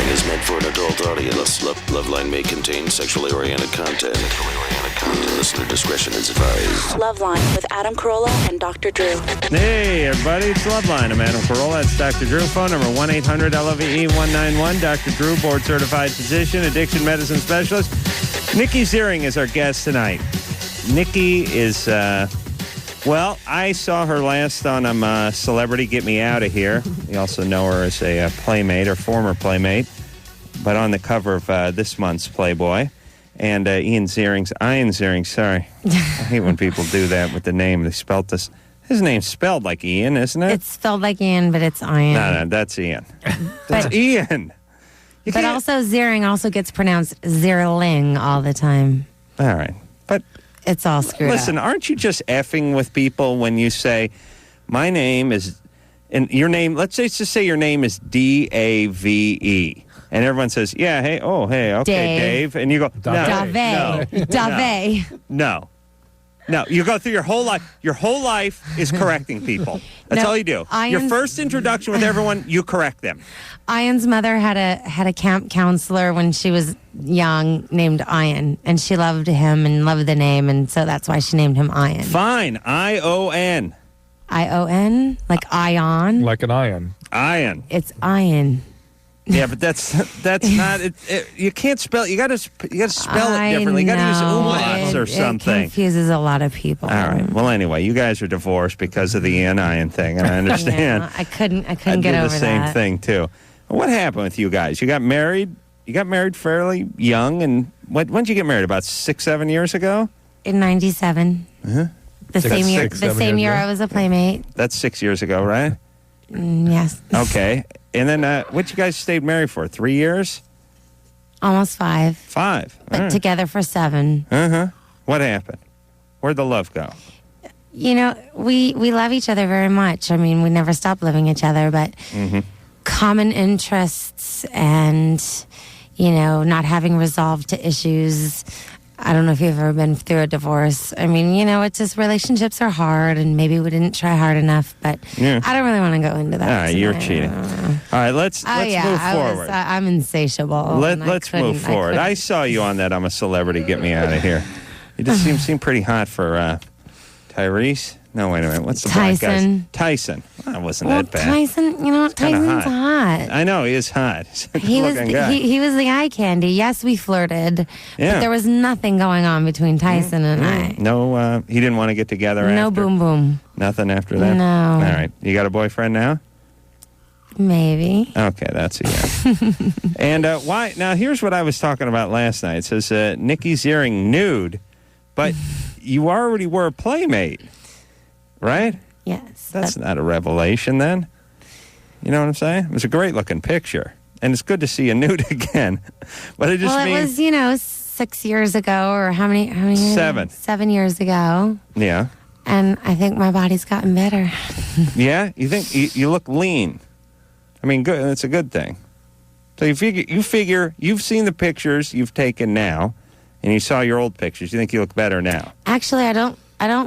is meant for an adult audience. LoveLine may contain sexually oriented content. Listener discretion is advised. LoveLine with Adam Carolla and Dr. Drew. Hey, everybody, it's LoveLine. I'm Adam Carolla. It's Dr. Drew. Phone number 1-800-LOVE-191. Dr. Drew, board-certified physician, addiction medicine specialist. Nikki Ziering is our guest tonight. Nikki is, well, I saw her last on Celebrity Get Me Out of Here. You also know her as a playmate or former playmate, but on the cover of this month's Playboy. And Ian Ziering, sorry. I hate when people do that with the name. They spelled this. His name's spelled like Ian, isn't it? It's spelled like Ian, but it's Ian. No, that's Ian. That's Ian. But also Ziering also gets pronounced Zierling all the time. All right. But it's all screwed listen, aren't you just effing with people when you say, my name is, and your name, let's just say your name is D-A-V-E. And everyone says, yeah, hey, okay, Dave. And you go, No. You go through your whole life. Your whole life is correcting people. That's all you do. Your first introduction with everyone, you correct them. Ian's mother had a camp counselor when she was young named Ian, and she loved him and loved the name, and so that's why she named him Ian. Fine, I-O-N. I-O-N? Like ion? Like an ion. Ion. It's Ian. Yeah, but that's not it. You can't spell. You got to spell it differently. You got to use umlauts or something. It confuses a lot of people. All right. Well, anyway, you guys are divorced because of the Ian thing, and I understand. Yeah, I couldn't get over that. I did the same thing too. What happened with you guys? You got married. You got married fairly young, and when did you get married? About 6-7 years ago. In '97. Uh-huh. The same year I was a playmate. That's 6 years ago, right? Yes. Okay. And then what you guys stayed married for? 3 years? Almost 5. 5. But together for 7. Uh-huh. What happened? Where'd the love go? You know, we love each other very much. I mean, we never stop loving each other, but common interests and, you know, not having resolved to issues. I don't know if you've ever been through a divorce. I mean, you know, it's just relationships are hard, and maybe we didn't try hard enough, but I don't really want to go into that. All right, you're cheating. All right, let's move forward. I'm insatiable. Let's move forward. I saw you on that I'm a Celebrity, Get Me Out of Here. You just seem pretty hot for Tyrese. No, wait a minute. What's the black guy's? Tyson. That wasn't that bad. Tyson, you know, Tyson's hot. I know, he is hot. He was the eye candy. Yes, we flirted, but there was nothing going on between Tyson and I. No, he didn't want to get together after? No boom boom. Nothing after that? No. All right. You got a boyfriend now? Maybe. Okay, that's a yes. And why? Now, here's what I was talking about last night. It says, Nikki Ziering nude, but you already were a playmate. Right? Yes. That's not a revelation then. You know what I'm saying? It was a great looking picture. And it's good to see you nude again. But it just means... it was, 6 years ago, or how many years? 7. 7 years ago. Yeah. And I think my body's gotten better. Yeah? You think you look lean? I mean, good. That's a good thing. So you figure you've seen the pictures you've taken now, and you saw your old pictures. You think you look better now? Actually, I don't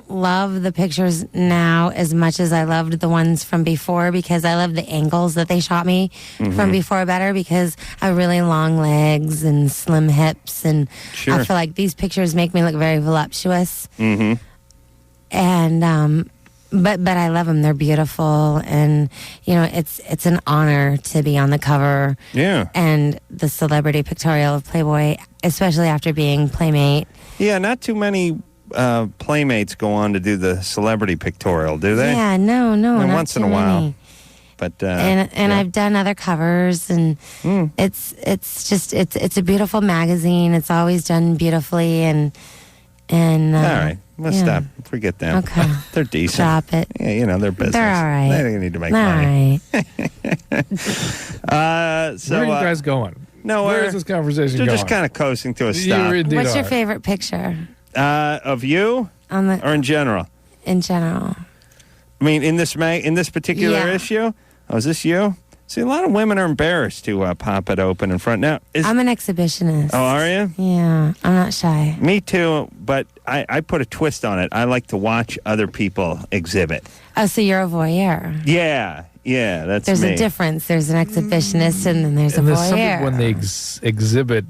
love the pictures now as much as I loved the ones from before, because I love the angles that they shot me from before better, because I have really long legs and slim hips, and I feel like these pictures make me look very voluptuous. Mm-hmm. And but I love them. They're beautiful, and you know, it's an honor to be on the cover. Yeah. And the celebrity pictorial of Playboy, especially after being playmate. Yeah, not too many playmates go on to do the celebrity pictorial, do they? Yeah, no, and once in a while. Many. But and I've done other covers, and it's a beautiful magazine. It's always done beautifully, and all right, let's stop. Forget them. Okay, they're decent. Drop it. Yeah, you know, they're business. They're all right. They don't need to make all money. Right. So where are you guys going? No, where is this conversation going? They're just kind of coasting to a stop. What's your favorite picture? Of you, or in general? In general. I mean, in this particular issue. Oh, is this you? See, a lot of women are embarrassed to pop it open in front. Now, I'm an exhibitionist. Oh, are you? Yeah, I'm not shy. Me too, but I put a twist on it. I like to watch other people exhibit. Oh, so you're a voyeur. Yeah, that's There's me. a difference. There's an exhibitionist and then there's a There's voyeur. something when they exhibit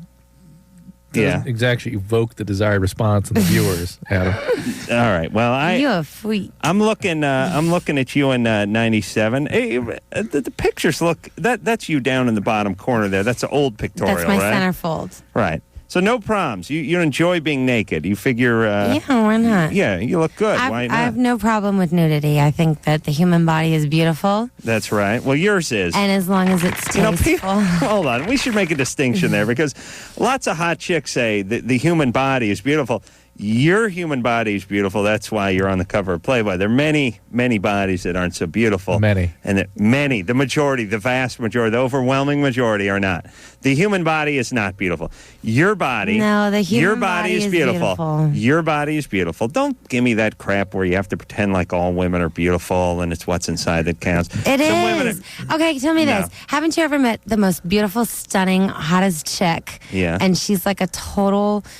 doesn't exactly evoke the desired response in the viewers, Adam. All right. Well, You're a freak. I'm looking at you in '97. Hey, the pictures look. That's you down in the bottom corner there. That's an old pictorial, That's my right? centerfold. Right. So no problems. You enjoy being naked. You figure. Yeah, why not? Yeah, you look good. Why not? I have no problem with nudity. I think that the human body is beautiful. That's right. Well, yours is. And as long as it's tasteful. Hold on. We should make a distinction there because lots of hot chicks say that the human body is beautiful. Your human body is beautiful. That's why you're on the cover of Playboy. There are many, many bodies that aren't so beautiful. Many. And the majority, the vast majority, the overwhelming majority are not. The human body is not beautiful. Your body. No, the human your body is beautiful. Your body is beautiful. Don't give me that crap where you have to pretend like all women are beautiful and it's what's inside that counts. It is. Okay, tell me this. Haven't you ever met the most beautiful, stunning, hottest chick? Yeah. And she's like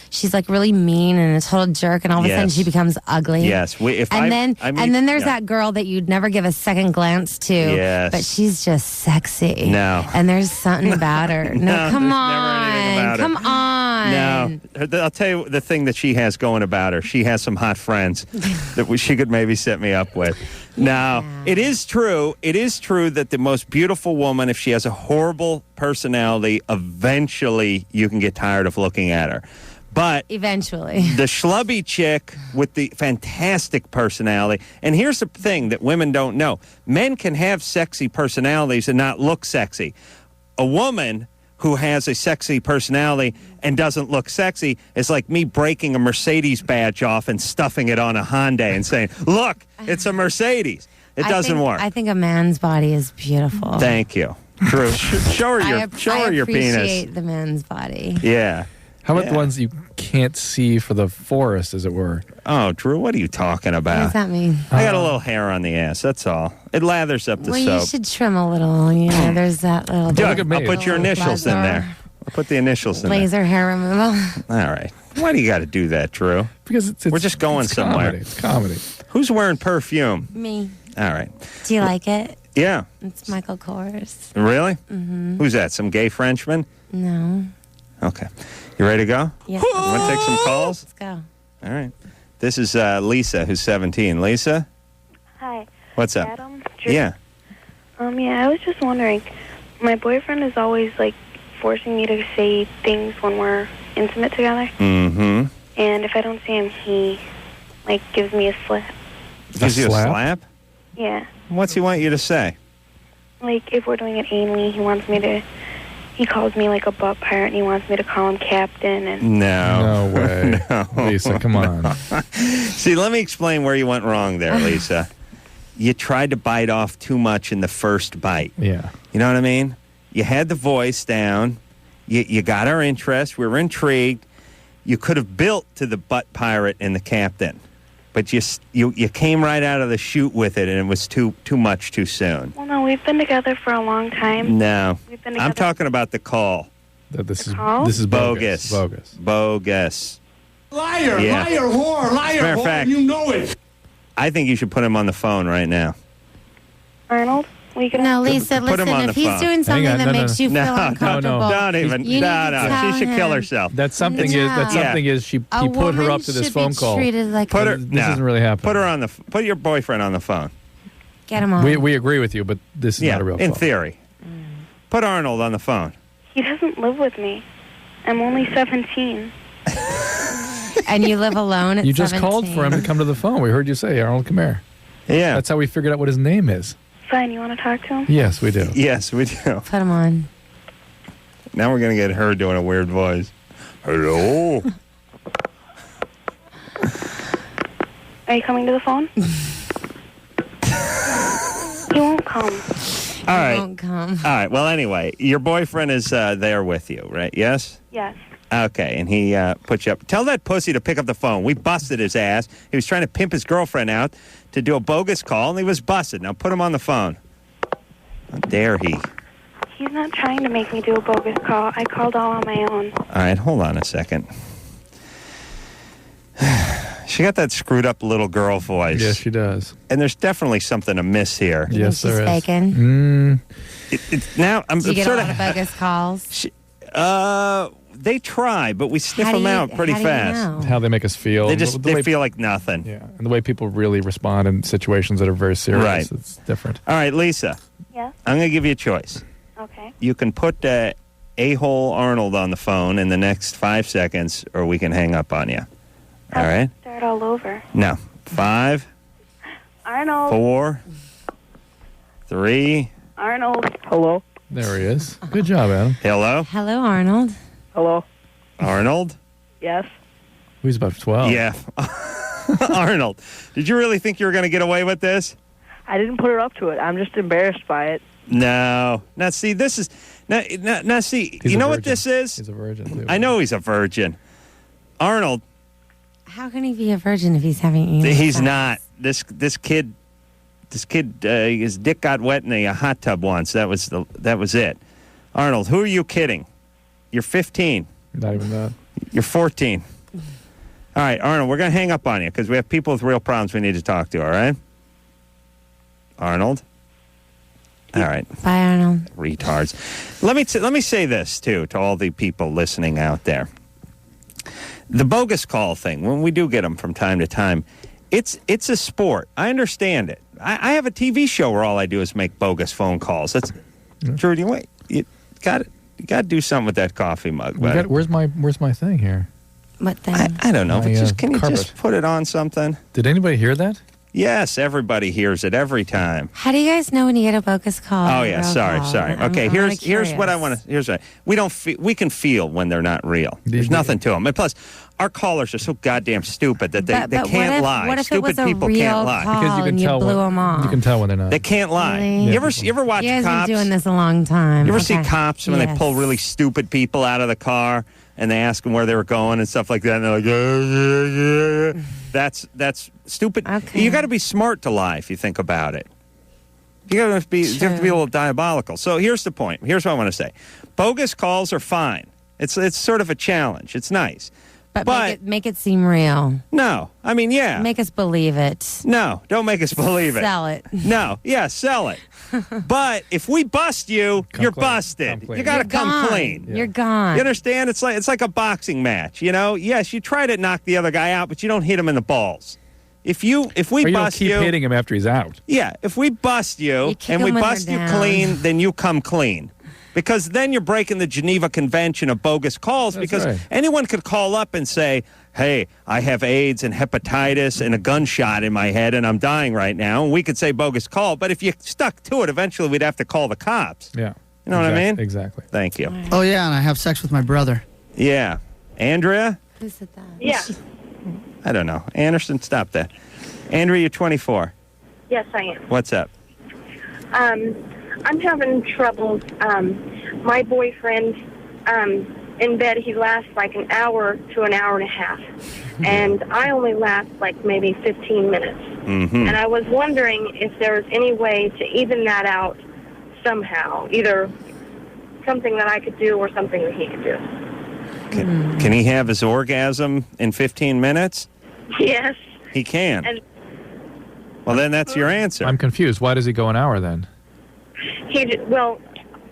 she's like really mean and a total jerk, and all of a sudden she becomes ugly. Yes. And then there's that girl that you'd never give a second glance to. Yes. But she's just sexy. No. And there's something about her. No, come there's on. never anything about her. Come on. No. I'll tell you the thing that she has going about her. She has some hot friends that she could maybe set me up with. Now, it is true. It is true that the most beautiful woman, if she has a horrible personality, eventually you can get tired of looking at her. But eventually, the schlubby chick with the fantastic personality, and here's the thing that women don't know. Men can have sexy personalities and not look sexy. A woman who has a sexy personality and doesn't look sexy is like me breaking a Mercedes badge off and stuffing it on a Hyundai and saying, look, it's a Mercedes. It doesn't work. I think a man's body is beautiful. Thank you. Drew, show her your penis. I appreciate the man's body. Yeah. How about the ones you can't see for the forest, as it were? Oh, Drew, what are you talking about? What does that mean? I got a little hair on the ass, that's all. It lathers up the soap. You should trim a little. You know, there's that little... Doug, I'll put your initials in there. I'll put the initials in there. Laser hair removal. All right. Why do you got to do that, Drew? Because we're just going somewhere. It's comedy. Who's wearing perfume? Me. All right. Do you like it? Yeah. It's Michael Kors. Really? Mm-hmm. Who's that? Some gay Frenchman? No. Okay. You ready to go? Yeah. You want to take some calls? Let's go. All right. This is Lisa, who's 17. Lisa? Hi. What's up? Adam? Drew? Yeah. I was just wondering, my boyfriend is always, forcing me to say things when we're intimate together. Mm-hmm. And if I don't say him, he, gives me a slap. Gives you a slap? Yeah. What's he want you to say? If we're doing it anally, he calls me, a butt pirate, and he wants me to call him captain, and... No way. No. Lisa, come on. See, let me explain where you went wrong there, Lisa. You tried to bite off too much in the first bite. Yeah. You know what I mean? You had the voice down. You got our interest. We were intrigued. You could have built to the butt pirate and the captain. But you came right out of the chute with it, and it was too much too soon. Well, no, we've been together for a long time. No. I'm talking about the call. This is bogus. Bogus. Liar, liar, whore, liar, Matter of whore, fact, you know it. I think you should put him on the phone right now. Arnold? No, Lisa, Put him on listen, the if he's phone. doing something that makes you feel uncomfortable. Don't even. You need to tell She should kill him. herself. That's something is he put her up to this phone call. This isn't really happening. Put your boyfriend on the phone. Get him on. We agree with you, but this is not a real phone. In theory. Put Arnold on the phone. He doesn't live with me. I'm only 17. And you live alone at 17? You just called for him to come to the phone. We heard you say, Arnold, come here. Yeah. That's how we figured out what his name is. Fine, you want to talk to him? Yes, we do. Yes, we do. Put him on. Now we're going to get her doing a weird voice. Hello? Are you coming to the phone? He won't come. All right. He won't come. All right. Well, anyway, your boyfriend is there with you, right? Yes? Yes. Okay, and he put you up. Tell that pussy to pick up the phone. We busted his ass. He was trying to pimp his girlfriend out to do a bogus call, and he was busted. Now put him on the phone. How dare he? He's not trying to make me do a bogus call. I called all on my own. All right, hold on a second. She got that screwed up little girl voice. Yes, she does. And there's definitely something amiss here. Yes, there is. Faking. Now I'm Do you get sort a lot of bogus calls? They try, but we sniff How do them you- out pretty how do you fast. know? How they make us feel. They The way- feel like nothing. Yeah, and the way people really respond in situations that are very serious, Right. it's different. All right, Lisa. Yes? I'm going to give you a choice. Okay. You can put a-hole Arnold on the phone in the next 5 seconds, or we can hang up on you. All right? Start all over. No. 5, Arnold. 4, 3. Arnold. Hello. There he is. Good job, Adam. Hello? Hello, Arnold. Hello. Arnold? Yes. He's about 12. Yeah. Arnold, did you really think you were going to get away with this? I didn't put her up to it. I'm just embarrassed by it. No. Now, see, this is... Now see, He's you a know what virgin. this is? He's a virgin, too. I know he's a virgin. Arnold, How can he be a virgin if he's having anal he's sex? not. This kid, his dick got wet in a hot tub once. That was it. Arnold, who are you kidding? You're 15. Not even that. You're 14. All right, Arnold, we're going to hang up on you because we have people with real problems we need to talk to, all right? Arnold? All right. Bye, Arnold. Retards. Let me say this, too, to all the people listening out there. The bogus call thing, when we do get them from time to time, it's a sport. I understand it. I have a TV show where all I do is make bogus phone calls. That's Drew, you got to do something with that coffee mug. buddy. Where's my thing here? What thing? I don't know, but My, can you carpet. just put it on something? Did anybody hear that? Yes, everybody hears it every time. How do you guys know when you get a bogus call? Oh or a yeah, real sorry. call? Okay, I'm here's what I curious. want to. Here's what we can feel when they're not real. There's nothing to them. And plus, our callers are so goddamn stupid that they But can't what if, lie. What if Stupid it was a people real can't lie. call Because you can and you tell blew them off? You can tell when they're not. They can't lie. Really? You ever watch You guys cops? been doing this a long time. You ever see Okay. cops when they Yes. pull really stupid people out of the car and they ask them where they were going and stuff like that, and they're like, yeah. That's stupid. Okay. You got to be smart to lie if you think about it. You have to be a little diabolical. So here's the point. Here's what I want to say. Bogus calls are fine. It's sort of a challenge. It's nice. But make it seem real. No. I mean, yeah. Make us believe it. No, don't make us believe it. Sell it. No, yeah, sell it. But if we bust you, you're clean. busted. Come clean. You got to You're come gone. clean. You're gone. You understand? It's like a boxing match. You know, yes, you try to knock the other guy out, but you don't hit him in the balls. If we Or you don't bust keep you, hitting him after he's out. yeah, if we bust you You kick and we him when bust they're you down. clean, then you come clean. Because then you're breaking the Geneva Convention of bogus calls. That's because right. anyone could call up and say, hey, I have AIDS and hepatitis and a gunshot in my head and I'm dying right now. And we could say bogus call. But if you stuck to it, eventually we'd have to call the cops. Yeah. You know what I mean? Exactly. Thank you. Oh, yeah, and I have sex with my brother. Yeah. Andrea? Who said that? Yeah. I don't know. Anderson, stop that. Andrea, you're 24. Yes, I am. What's up? I'm having trouble. My boyfriend, in bed, he lasts like an hour to an hour and a half. And I only last like maybe 15 minutes. Mm-hmm. And I was wondering if there was any way to even that out somehow, either something that I could do or something that he could do. Can he have his orgasm in 15 minutes? Yes. He can. And Well, then that's your answer. I'm confused. Why does he go an hour then?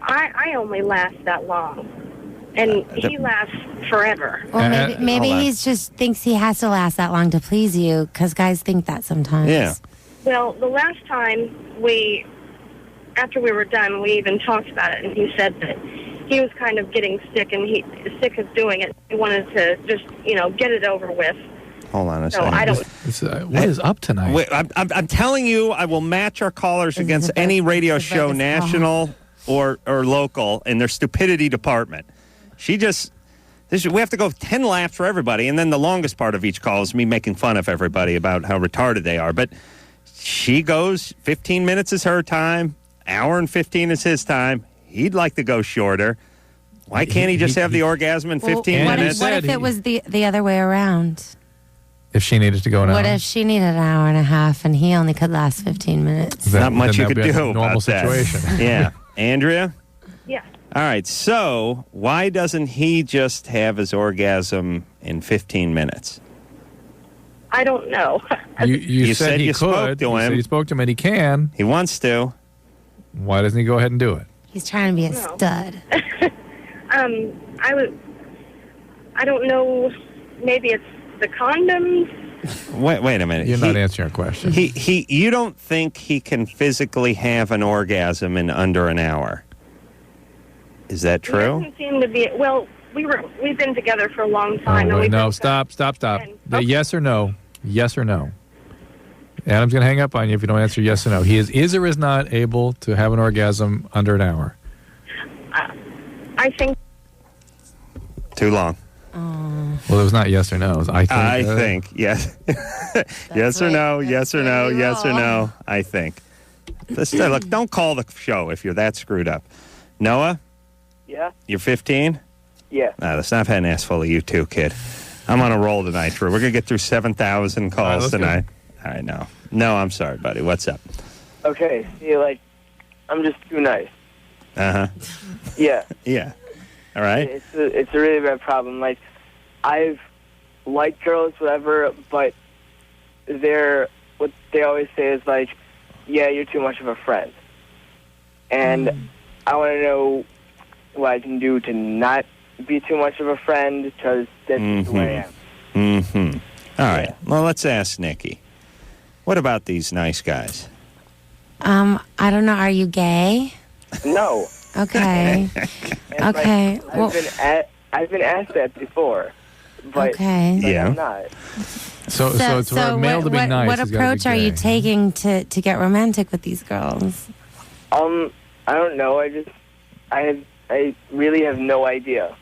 I only last that long. And he lasts forever. Well, maybe hold on. he just thinks he has to last that long to please you, because guys think that sometimes. Yeah. Well, the last time after we were done, we even talked about it, and he said that he was kind of getting sick, and he's sick of doing it. He wanted to just, get it over with. Hold on a So second. I don't. What is up tonight? Wait, I'm telling you, I will match our callers This is against a any bogus- radio this is a show, bogus national or local, in their stupidity department. We have to go 10 laps for everybody, and then the longest part of each call is me making fun of everybody about how retarded they are. But she goes, 15 minutes is her time, hour and 15 is his time. He'd like to go shorter. Why can't he just have the orgasm in 15 what minutes? What if it was the other way around? If she needed to go an hour? What if she needed an hour and a half and he only could last 15 minutes? Then- Not much then you that'd could be a do normal about situation. that. Yeah. Andrea, Yes. All right, so why doesn't he just have his orgasm in 15 minutes? I don't know. You said you he spoke could. to You him. said you spoke to him, and he can. He wants to. Why doesn't he go ahead and do it? He's trying to be a No. stud. I don't know. Maybe it's the condoms. Wait a minute. You're not answering our question. You don't think he can physically have an orgasm in under an hour? Is that He true? doesn't seem to be. Well, we've been together for a long time. Oh, and we've no, been- stop. And- The yes or no. Yes or no. Adam's going to hang up on you if you don't answer yes or no. He is or is not able to have an orgasm under an hour. I think. Too long. Well, it was not yes or no. It was I think. I think, yes. Yes or no, yes or no, yes or no, I think. Look, don't call the show if you're that screwed up. Noah, Yeah? you're 15? Yeah. No, let's not have an ass full of you two, kid. I'm on a roll tonight, Drew. We're going to get through 7,000 calls let's tonight. All right, no. No, I'm sorry, buddy. What's up? Okay. See, like, I'm just too nice. Uh-huh. Yeah. Yeah. All right. It's a really bad problem. Like, I've liked girls, whatever, but what they always say is like, yeah, you're too much of a friend. And I want to know what I can do to not be too much of a friend, because that's the way I am. Mm-hmm. All right. Well, let's ask Nikki. What about these nice guys? I don't know. Are you gay? No. Okay. And, Okay. Like, Well, I've been asked that before, but, Okay. but Yeah. I'm not. So for a male to be nice, what he's gotta be approach are you gay. taking to get romantic with these girls? I don't know. I really have no idea.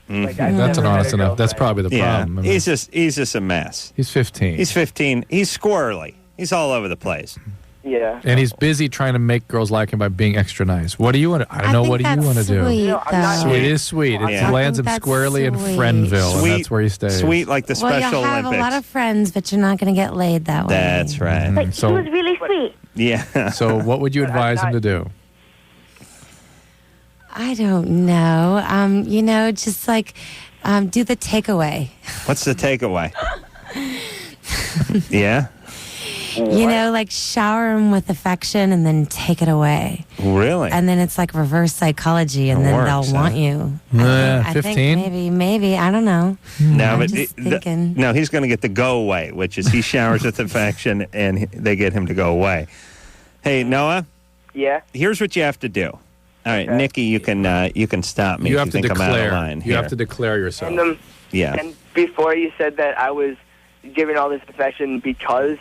Like, I've That's never an met honest a enough. That's girlfriend. probably the Yeah. problem. I mean, He's just a mess. he's 15. He's 15. He's squirrely. He's all over the place. Yeah. And he's busy trying to make girls like him by being extra nice. What do you want to? I don't know. think What do you that's want to do? sweet, No, I'm not- though. It is sweet. It Yeah. lands I him think that's squarely in sweet. Friendville, Sweet, and that's where he stays. Sweet like the Well, Special you'll have Olympics. a lot of friends, but you're not going to get laid that way. That's right. But So- he was really sweet. Yeah. So what would you advise him to do? I don't know. Just like do the takeaway. What's the takeaway? Yeah? Like shower them with affection and then take it away. Really? And then it's like reverse psychology, and It then works, they'll huh? want you. I think 15? maybe. I don't know. no, I'm but just thinking. no, he's going to get the go away, which is he showers with affection and they get him to go away. Hey, Noah, Yeah. here's what you have to do. All right, Okay. Nikki, you can stop me You if have you to think I'm out of declare. line You here. have to declare yourself. And Yeah. And before you said that I was giving all this affection because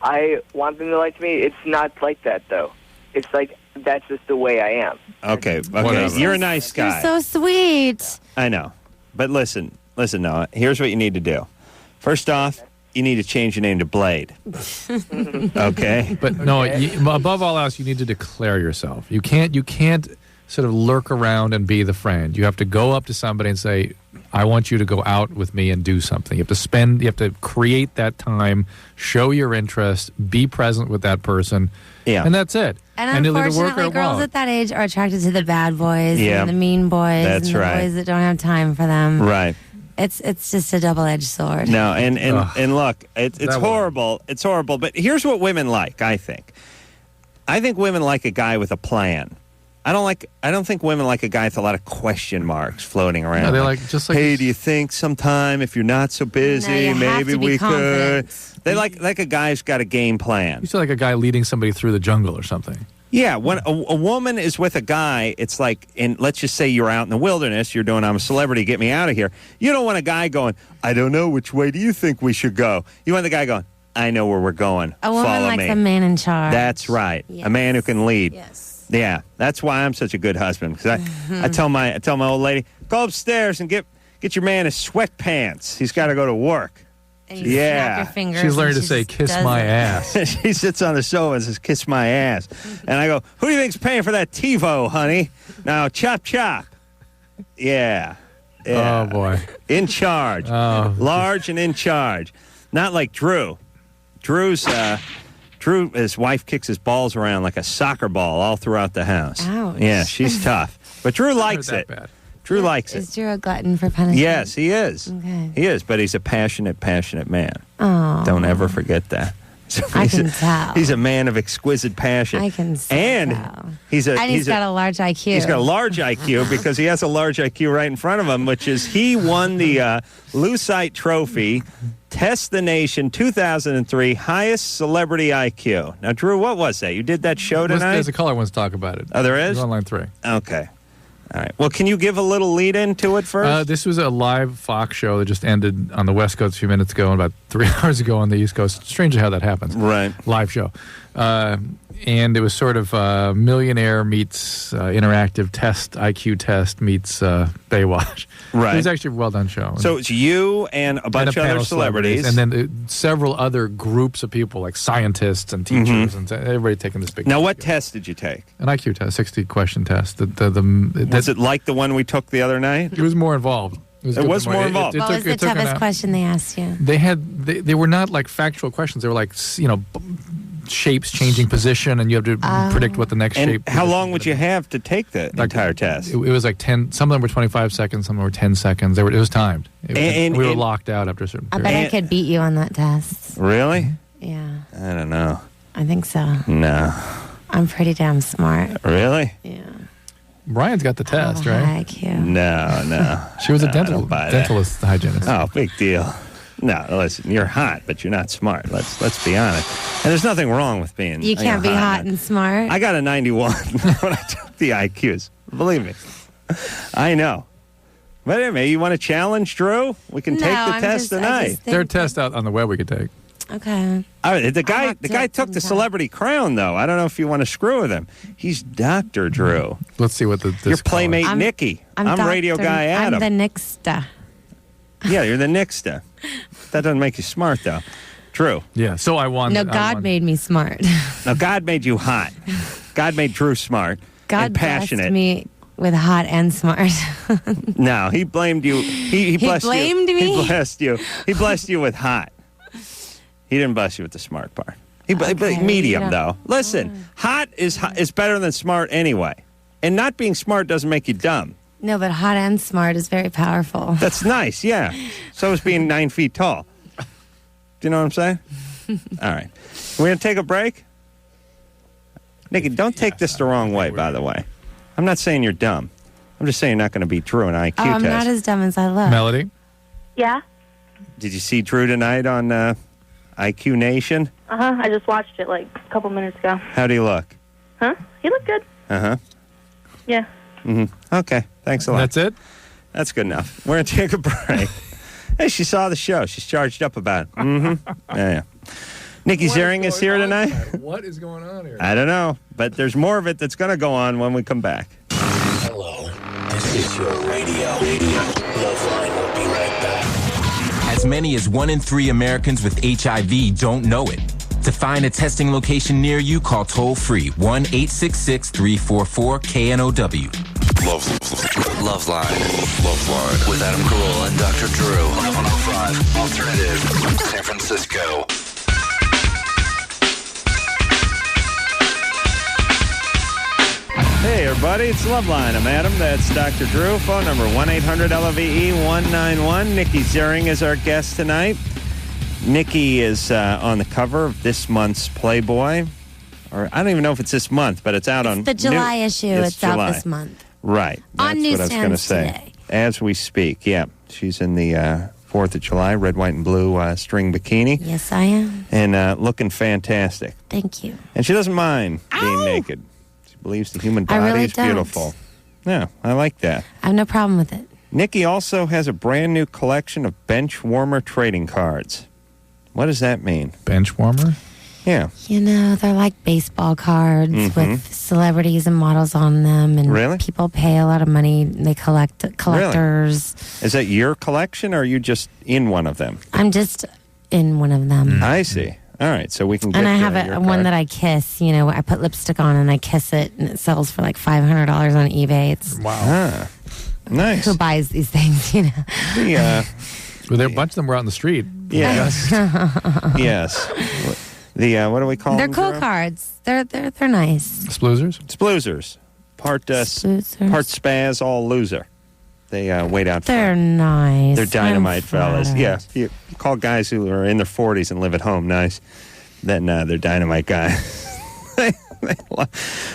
I want them to like me, it's not like that, though. It's like that's just the way I am. Okay. Whatever. You're a nice guy. You're so sweet. I know. But listen, Noah, here's what you need to do. First off, you need to change your name to Blade. Okay? But no, above all else, you need to declare yourself. You can't sort of lurk around and be the friend. You have to go up to somebody and say, I want you to go out with me and do something. You have to create that time, show your interest, be present with that person. Yeah. And that's it. And it'll either work or unfortunately, it girls won't. at that age are attracted to the bad boys Yeah. and the mean boys That's and the right. boys that don't have time for them. Right. It's just a double-edged sword. No, and look, it's That horrible. It's horrible. But here's what women like, I think. I think women like a guy with a plan. I don't think women like a guy with a lot of question marks floating around. No, they like just like hey, do you think sometime if you're not so busy, No, you have maybe to be we confident. could? They like a guy's got a game plan. you sound like a guy leading somebody through the jungle or something. Yeah, when a woman is with a guy, it's like, and let's just say you're out in the wilderness, you're doing I'm a celebrity, get me out of here. You don't want a guy going, I don't know, which way do you think we should go? You want the guy going, I know where we're going. A woman Follow likes me. a man in charge. That's right. A man who can lead. Yes. Yeah, that's why I'm such a good husband. Because I tell my old lady, go upstairs and get your man his sweatpants. He's got to go to work. And you snap your fingers She's learned and to she say, just kiss does my it. ass. She sits on the sofa and says, kiss my ass. And I go, who do you think's paying for that TiVo, honey? Now, chop, chop. Yeah. Oh, boy. In charge. Oh. Large and in charge. Not like Drew. Drew, his wife kicks his balls around like a soccer ball all throughout the house. Ouch. Yeah, she's tough. But Drew Not likes that it. bad. Drew likes it. Is Drew a glutton for punishment? Yes, he is. Okay. He is, but he's a passionate man. Oh. Don't ever forget that. So I can tell. He's a man of exquisite passion. I can tell. And he's got a large IQ. He's got a large IQ because he has a large IQ right in front of him, which is he won the Lucite Trophy, Test the Nation 2003 highest celebrity IQ. Now, Drew, what was that? You did that show tonight? There's a caller wants to talk about it. Oh, there is? It's on line 3. Okay. All right. Well, can you give a little lead into it first? This was a live Fox show that just ended on the West Coast a few minutes ago and about 3 hours ago on the East Coast. Strangely how that happens. Right. Live show. And it was sort of millionaire meets interactive test, IQ test meets Baywatch. Right. It was actually a well-done show. So it's you and a bunch of panel other celebrities. And then several other groups of people, like scientists and teachers, and everybody taking this big Now, test what together. test did you take? An IQ test, 60-question test. Was it like the one we took the other night? It was more involved. It was more involved. What was the toughest question they asked you? They were not like factual questions. They were like, shapes changing position, and you have to predict what the next And shape. how long would you have to take the entire test? It was like 10. Some of them were 25 seconds. Some of them were 10 seconds. It was timed. We were locked out after a certain I period. bet I could beat you on that test. Really? Yeah, I don't know. I think so. No. I'm pretty damn smart. Really? Yeah. Brian's got the test, right? High IQ. No. She was a I don't buy that. dentalist hygienist. Oh, big deal. No, listen, you're hot, but you're not smart. Let's be honest. And there's nothing wrong with being. You can't be hot and smart. I got a 91 when I took the IQs. Believe me, I know. But anyway, you want to challenge Drew? We can take the test tonight. There are tests out on the web we could take. Okay. All right, the guy took the celebrity crown, though. I don't know if you want to screw with him. He's Dr. Drew. Let's see what Your playmate Nikki. I'm radio guy Adam. I'm the Nixta. Yeah, you're the Nixta. That doesn't make you smart, though. Drew. Yeah, so I won. No, God made me smart. Now, God made you hot. God made Drew smart God and passionate. blessed me with hot and smart. No, he blamed you. He blessed blamed you. me? He blessed you. He blessed you with hot. He didn't bless you with the smart part. Medium, though. Listen, hot is better than smart anyway. And not being smart doesn't make you dumb. No, but hot and smart is very powerful. That's nice, yeah. So is being 9 feet tall. Do you know what I'm saying? All right. We're going to take a break? Nikki, don't take this the wrong way, by the way. I'm not saying you're dumb. I'm just saying you're not going to beat Drew in an IQ I'm test. not as dumb as I look. Melody? Yeah. Did you see Drew tonight on IQ Nation? Uh-huh. I just watched it like a couple minutes ago. How'd he look? Huh? He looked good. Uh-huh. Yeah. Mm-hmm. Okay. Thanks a lot. That's it? That's good enough. We're going to take a break. Hey, she saw the show. She's charged up about it. Mm-hmm. Yeah. Nikki Ziering is here tonight. What is going on here? I don't know, but there's more of it that's going to go on when we come back. Hello, this is your radio. LoveLine will be right back. As many as 1 in 3 Americans with HIV don't know it. To find a testing location near you, call toll-free 1-866-344-KNOW. LoveLine with Adam Carolla and Dr. Drew on 105 Alternative, San Francisco. Hey, everybody, it's LoveLine. I'm Adam. That's Dr. Drew. Phone number 1-800-LOVE-191. Nikki Ziering is our guest tonight. Nikki is on the cover of this month's Playboy. Or I don't even know if it's this month, but it's out on... the July issue. It's July. out this month. Right. That's On what I was going to newsstands say. today. As we speak, yeah. She's in the 4th of July, red, white, and blue string bikini. Yes, I am. And looking fantastic. Thank you. And she doesn't mind being naked. She believes the human I body really is don't. beautiful. Yeah, I like that. I have no problem with it. Nikki also has a brand new collection of bench warmer trading cards. What does that mean? Bench warmer? Yeah. You know, they're like baseball cards with celebrities and models on them. And Really? people pay a lot of money. They collect collectors. Is that your collection, or are you just in one of them? I'm just in one of them. I see. All right, so we can get And I have your one card. that I kiss. You know, I put lipstick on and I kiss it, and it sells for like $500 on eBay. It's Ah, nice. who buys these things, you know? The, Well, there a bunch of them were out in the street. yes. Yes. The, what do we call They're them? cool Drew? cards. They're nice. Sploozers? Sploozers. part spaz, all loser. They wait out. They're nice. They're dynamite I'm fellas. flattered. Yeah, you call guys who are in their 40s and live at home nice, then they're dynamite guys.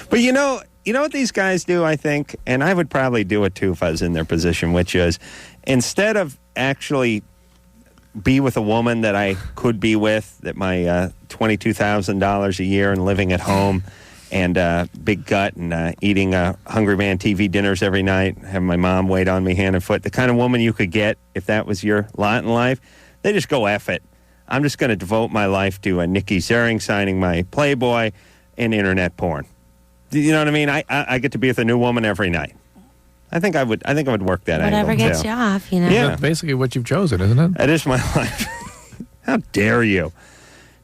But you know what these guys do, I think, and I would probably do it too if I was in their position, which is instead of actually be with a woman that I could be with, that my $22,000 a year and living at home and big gut and eating Hungry Man TV dinners every night, having my mom wait on me hand and foot, the kind of woman you could get if that was your lot in life, they just go F it. I'm just going to devote my life to Nikki Ziering signing my Playboy and internet porn. You know what I mean? I get to be with a new woman every night. I think I would work that angle. Whatever gets you off, you know. Yeah. That's basically what you've chosen, isn't it? That is my life. How dare you?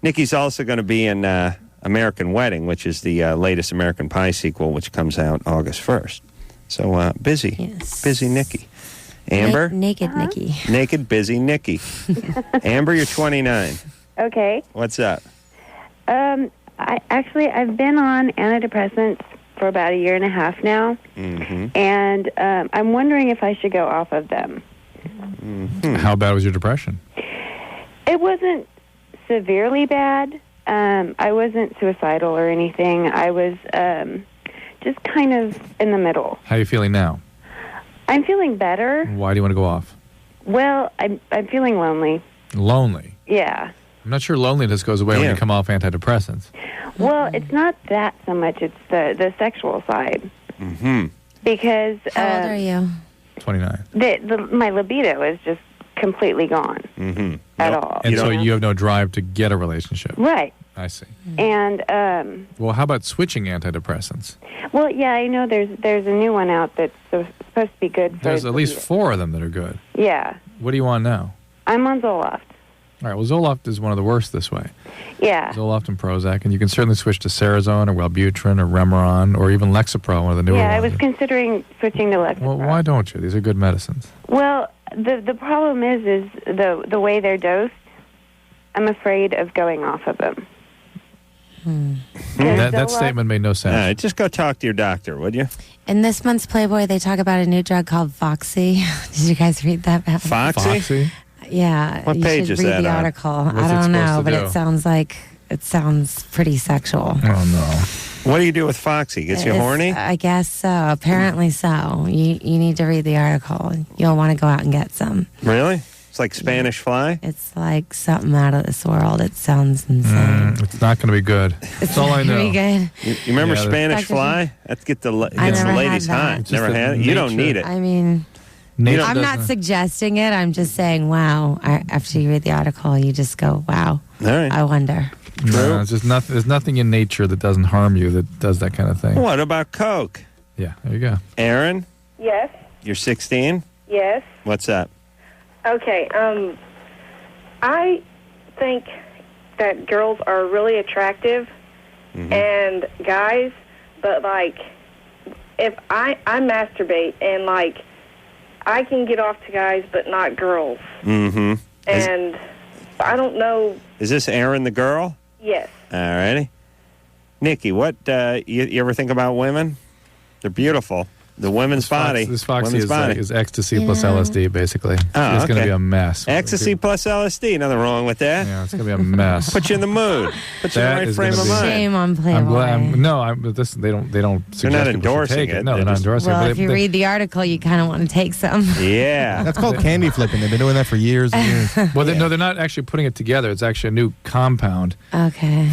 Nikki's also going to be in American Wedding, which is the latest American Pie sequel, which comes out August 1st. So busy. Yes. Busy Nikki. Amber? Naked Nikki. Naked, busy Nikki. Amber, you're 29. Okay. What's up? I've been on antidepressants for about a year and a half now, and I'm wondering if I should go off of them. How bad was your depression? It wasn't severely bad. I wasn't suicidal or anything. I was just kind of in the middle. How are you feeling now? I'm feeling better. Why do you want to go off? Well, I'm feeling lonely. Lonely? Yeah. I'm not sure loneliness goes away when you come off antidepressants. Well, it's not that so much. It's the sexual side. Mm-hmm. Because... How old are you? 29. My libido is just completely gone at all. And so you have no drive to get a relationship. Right. I see. And... well, how about switching antidepressants? Well, yeah, I know there's a new one out that's supposed to be good for... There's at least 4 of them that are good. Yeah. What are you on now? I'm on Zoloft. All right, well, Zoloft is one of the worst this way. Yeah. Zoloft and Prozac, and you can certainly switch to Cerazone or Wellbutrin or Remeron or even Lexapro, one of the newer ones. Yeah, I was considering switching to Lexapro. Well, why don't you? These are good medicines. Well, the problem is the way they're dosed. I'm afraid of going off of them. That statement made no sense. Just go talk to your doctor, would you? In this month's Playboy, they talk about a new drug called Foxy. Did you guys read that? Foxy? Yeah. What page is that You should read the on? article. What's I don't it know, supposed but to it sounds pretty sexual. Oh, What do you do with Foxy? Gets you horny? I guess so. Apparently so. You need to read the article. You'll want to go out and get some. Really? It's like Spanish Fly? It's like something out of this world. It sounds insane. no. It's not going to be good. That's all I know. Very good. You remember Yeah, Spanish Dr. Fly? That gets the I never had ladies that. hot. It's Never just had the it? You don't nature- need it. I mean, Nature I'm not doesn't- suggesting it. I'm just saying, wow. After you read the article, you just go, wow. All right. I wonder. No, it's just nothing. There's nothing in nature that doesn't harm you that does that kind of thing. What about Coke? Yeah, there you go. Aaron, Yes. you're 16? Yes. What's up? Okay. I think that girls are really attractive and guys, but like if I masturbate and like I can get off to guys but not girls. Mm-hmm. And I don't know. Is this Aaron the girl? Yes. All righty. Nikki, what, you ever think about women? They're beautiful. The women's body. This Foxy women's body. is ecstasy plus LSD, basically. Oh, it's going to okay. be a mess. Ecstasy plus LSD. Nothing wrong with that. Yeah, it's going to be a mess. Put you in the mood. Put you in the right frame of mind. Shame on Playboy. I'm glad. They don't suggest They're not people should endorsing take it. No, they're not endorsing Well, it. if you read the article, you kind of want to take some. Yeah. That's called candy flipping. They've been doing that for years and years. Well, no, they're not actually putting it together. It's actually a new compound. Okay.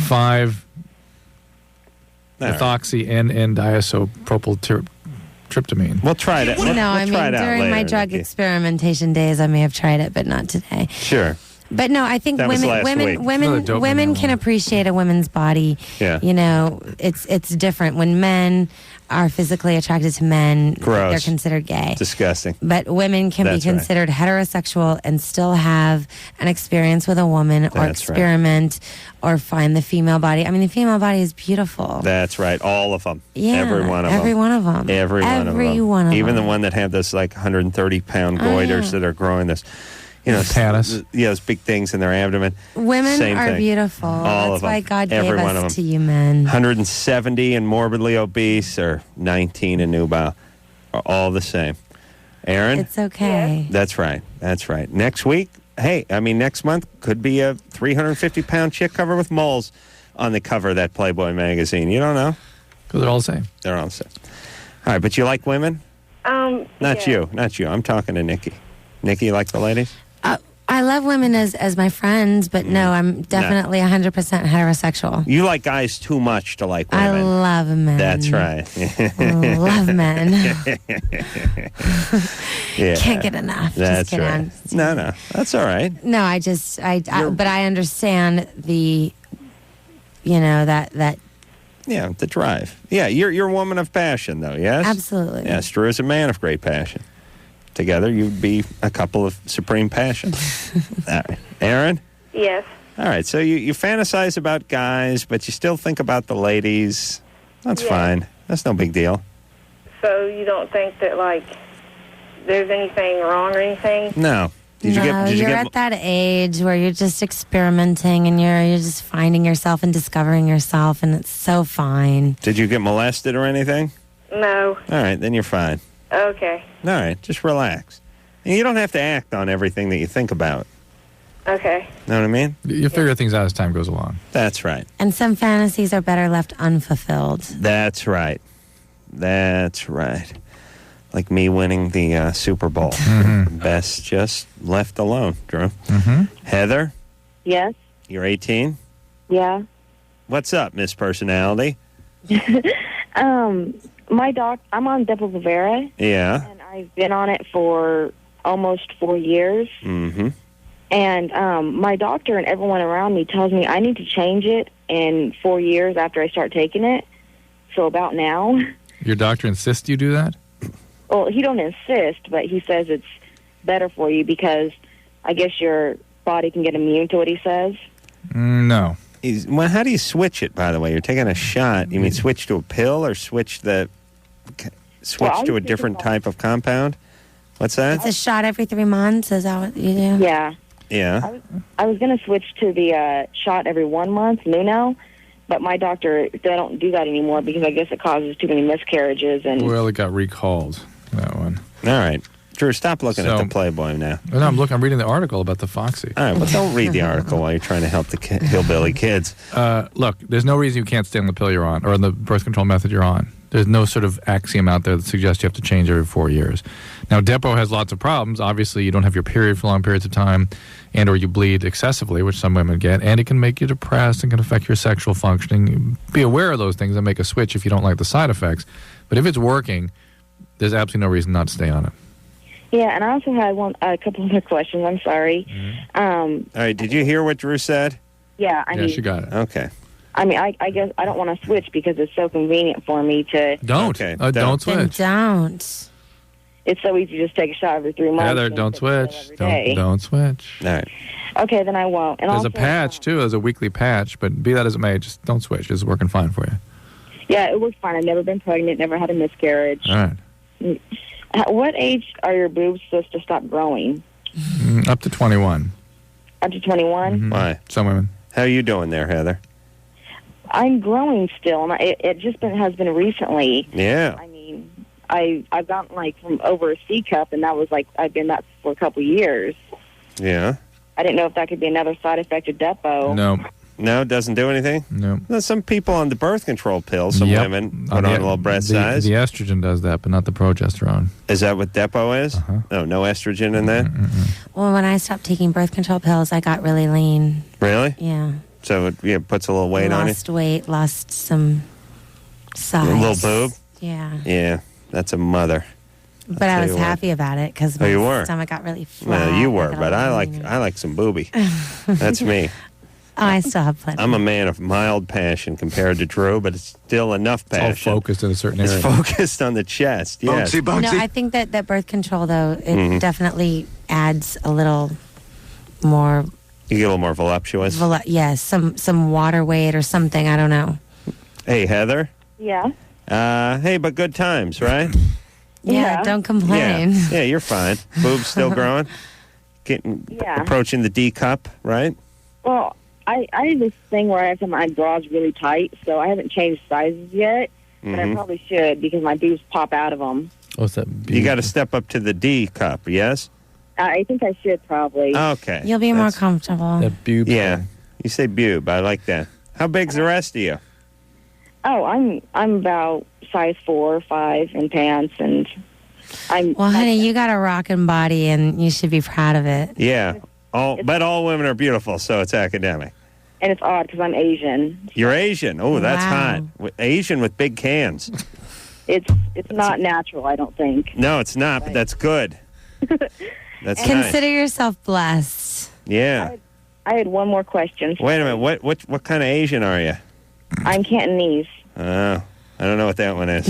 5-methoxy and diisopropyl tryptamine. We'll try it. No, I mean, during my drug experimentation days, I may have tried it, but not today. Sure. But no, I think That was last week. women can appreciate a woman's body. Yeah. You know, it's different when men are physically attracted to men. Gross. They're considered gay. Disgusting. But women can That's be right. considered heterosexual and still have an experience with a woman or That's right. experiment or find the female body. I mean, the female body is beautiful. That's right. All of them. Yeah, Every one of them. every one of them. Every one of them. One of Even them. the one that have this like 130-pound goiters that are growing this. Panis. Those big things in their abdomen. Women Same are thing. beautiful. All That's of them. why God Every gave one of us them. to you men. 170 and morbidly obese, or 19 and nubile, are all the same. Aaron? It's okay. That's right. Next week, next month could be a 350-pound chick covered with moles on the cover of that Playboy magazine. You don't know. Because they're all the same. They're all the same. All right, but you like women? Not yeah. you. I'm talking to Nikki. Nikki, you like the ladies? I love women as my friends, but no, I'm definitely 100% heterosexual. You like guys too much to like women. I love men. That's right. Love men. Yeah. Can't get enough. That's Just kidding. right. No, that's all right. No, but I understand the, that. Yeah, the drive. Yeah, you're a woman of passion, though, yes? Absolutely. Yes, Drew is a man of great passion. Together, you'd be a couple of supreme passion. All right. Aaron? Yes. All right, so you fantasize about guys, but you still think about the ladies. That's fine. That's no big deal. So you don't think that, there's anything wrong or anything? No. Did you you're at that age where you're just experimenting and you're just finding yourself and discovering yourself, and it's so fine. Did you get molested or anything? No. All right, then you're fine. Okay. All right, just relax. And you don't have to act on everything that you think about. Okay. Know what I mean? You figure things out as time goes along. That's right. And some fantasies are better left unfulfilled. That's right. Like me winning the Super Bowl. Best just left alone, Drew. Heather, Yes. you're 18. Yeah. What's up, Miss Personality? I'm on Depo-Provera, Yeah. and I've been on it for almost 4 years. Mm-hmm. And my doctor and everyone around me tells me I need to change it in 4 years after I start taking it. So about now. Your doctor insists you do that? Well, he don't insist, but he says it's better for you because I guess your body can get immune to what he says. No. How do you switch it, by the way? You're taking a shot. You mean switch to a pill or switch to a different type of compound? What's that? It's a shot every 3 months. Is that what you do? Yeah. Yeah. I was going to switch to the shot every 1 month, Nuno, but my doctor, they don't do that anymore because I guess it causes too many miscarriages. And Well, it got recalled, that one. All right. Drew, stop looking at the Playboy now. No, I'm reading the article about the Foxy. All right, well, don't read the article while you're trying to help the hillbilly kids. Look, there's no reason you can't stay on the pill you're on or on the birth control method you're on. There's no sort of axiom out there that suggests you have to change every 4 years. Now, Depo has lots of problems. Obviously, you don't have your period for long periods of time, and or you bleed excessively, which some women get, and it can make you depressed and can affect your sexual functioning. Be aware of those things and make a switch if you don't like the side effects. But if it's working, there's absolutely no reason not to stay on it. Yeah, and I also had a couple other questions. I'm sorry. All right, did you hear what Drew said? Yeah, I mean, she got it. Okay. I mean, I guess I don't want to switch because it's so convenient for me to... Don't. Okay, don't switch. Don't. It's so easy to just take a shot every 3 months. Heather, don't switch. Don't switch. All right. Okay, then I won't. And There's also, a patch, too. There's a weekly patch, but be that as it may, just don't switch. It's working fine for you. Yeah, it works fine. I've never been pregnant, never had a miscarriage. All right. At what age are your boobs supposed to stop growing? Up to 21. Up to 21? Why? Some women. How are you doing there, Heather? I'm growing still, and it just has been recently. Yeah. I mean, I've gotten from over a C cup, and that was I've been that for a couple years. Yeah. I didn't know if that could be another side effect of Depo. No, it doesn't do anything? No. There's some people on the birth control pill, some women put on a little breast size. The estrogen does that, but not the progesterone. Is that what Depo is? No estrogen in that? Well, when I stopped taking birth control pills, I got really lean. Really? Yeah. So it puts a little weight on you? Lost weight, lost some size. A little boob? Yeah. Yeah, that's a mother. But I was happy about it because my stomach got really flat. Well, you were, but I like some booby. That's me. Oh, I still have plenty. I'm a man of mild passion compared to Drew, but it's still enough passion. It's all focused in a certain area. It's focused on the chest, yes. No, I think that birth control, though, it definitely adds a little more... You get a little more voluptuous? Yes, some water weight or something, I don't know. Hey, Heather? Yeah? Hey, but good times, right? Yeah, don't complain. Yeah, you're fine. Boobs still growing? approaching the D cup, right? Well, I have this thing where I have my drawers really tight, so I haven't changed sizes yet, but I probably should because my boobs pop out of them. What's that? You got to step up to the D cup, yes? I think I should probably. Okay. You'll be more comfortable. That boob. Yeah. You say boob. I like that. How big's the rest of you? Oh, I'm about size 4 or 5 in pants, and Well, honey, you got a rockin' body, and you should be proud of it. Yeah. But all women are beautiful, so it's academic. And it's odd because I'm Asian. You're Asian. Oh, that's hot. Asian with big cans. It's not natural, I don't think. No, it's not, but that's good. That's Consider nice. yourself blessed. Yeah. I had one more question. Wait a minute. What kind of Asian are you? I'm Cantonese. I don't know what that one is.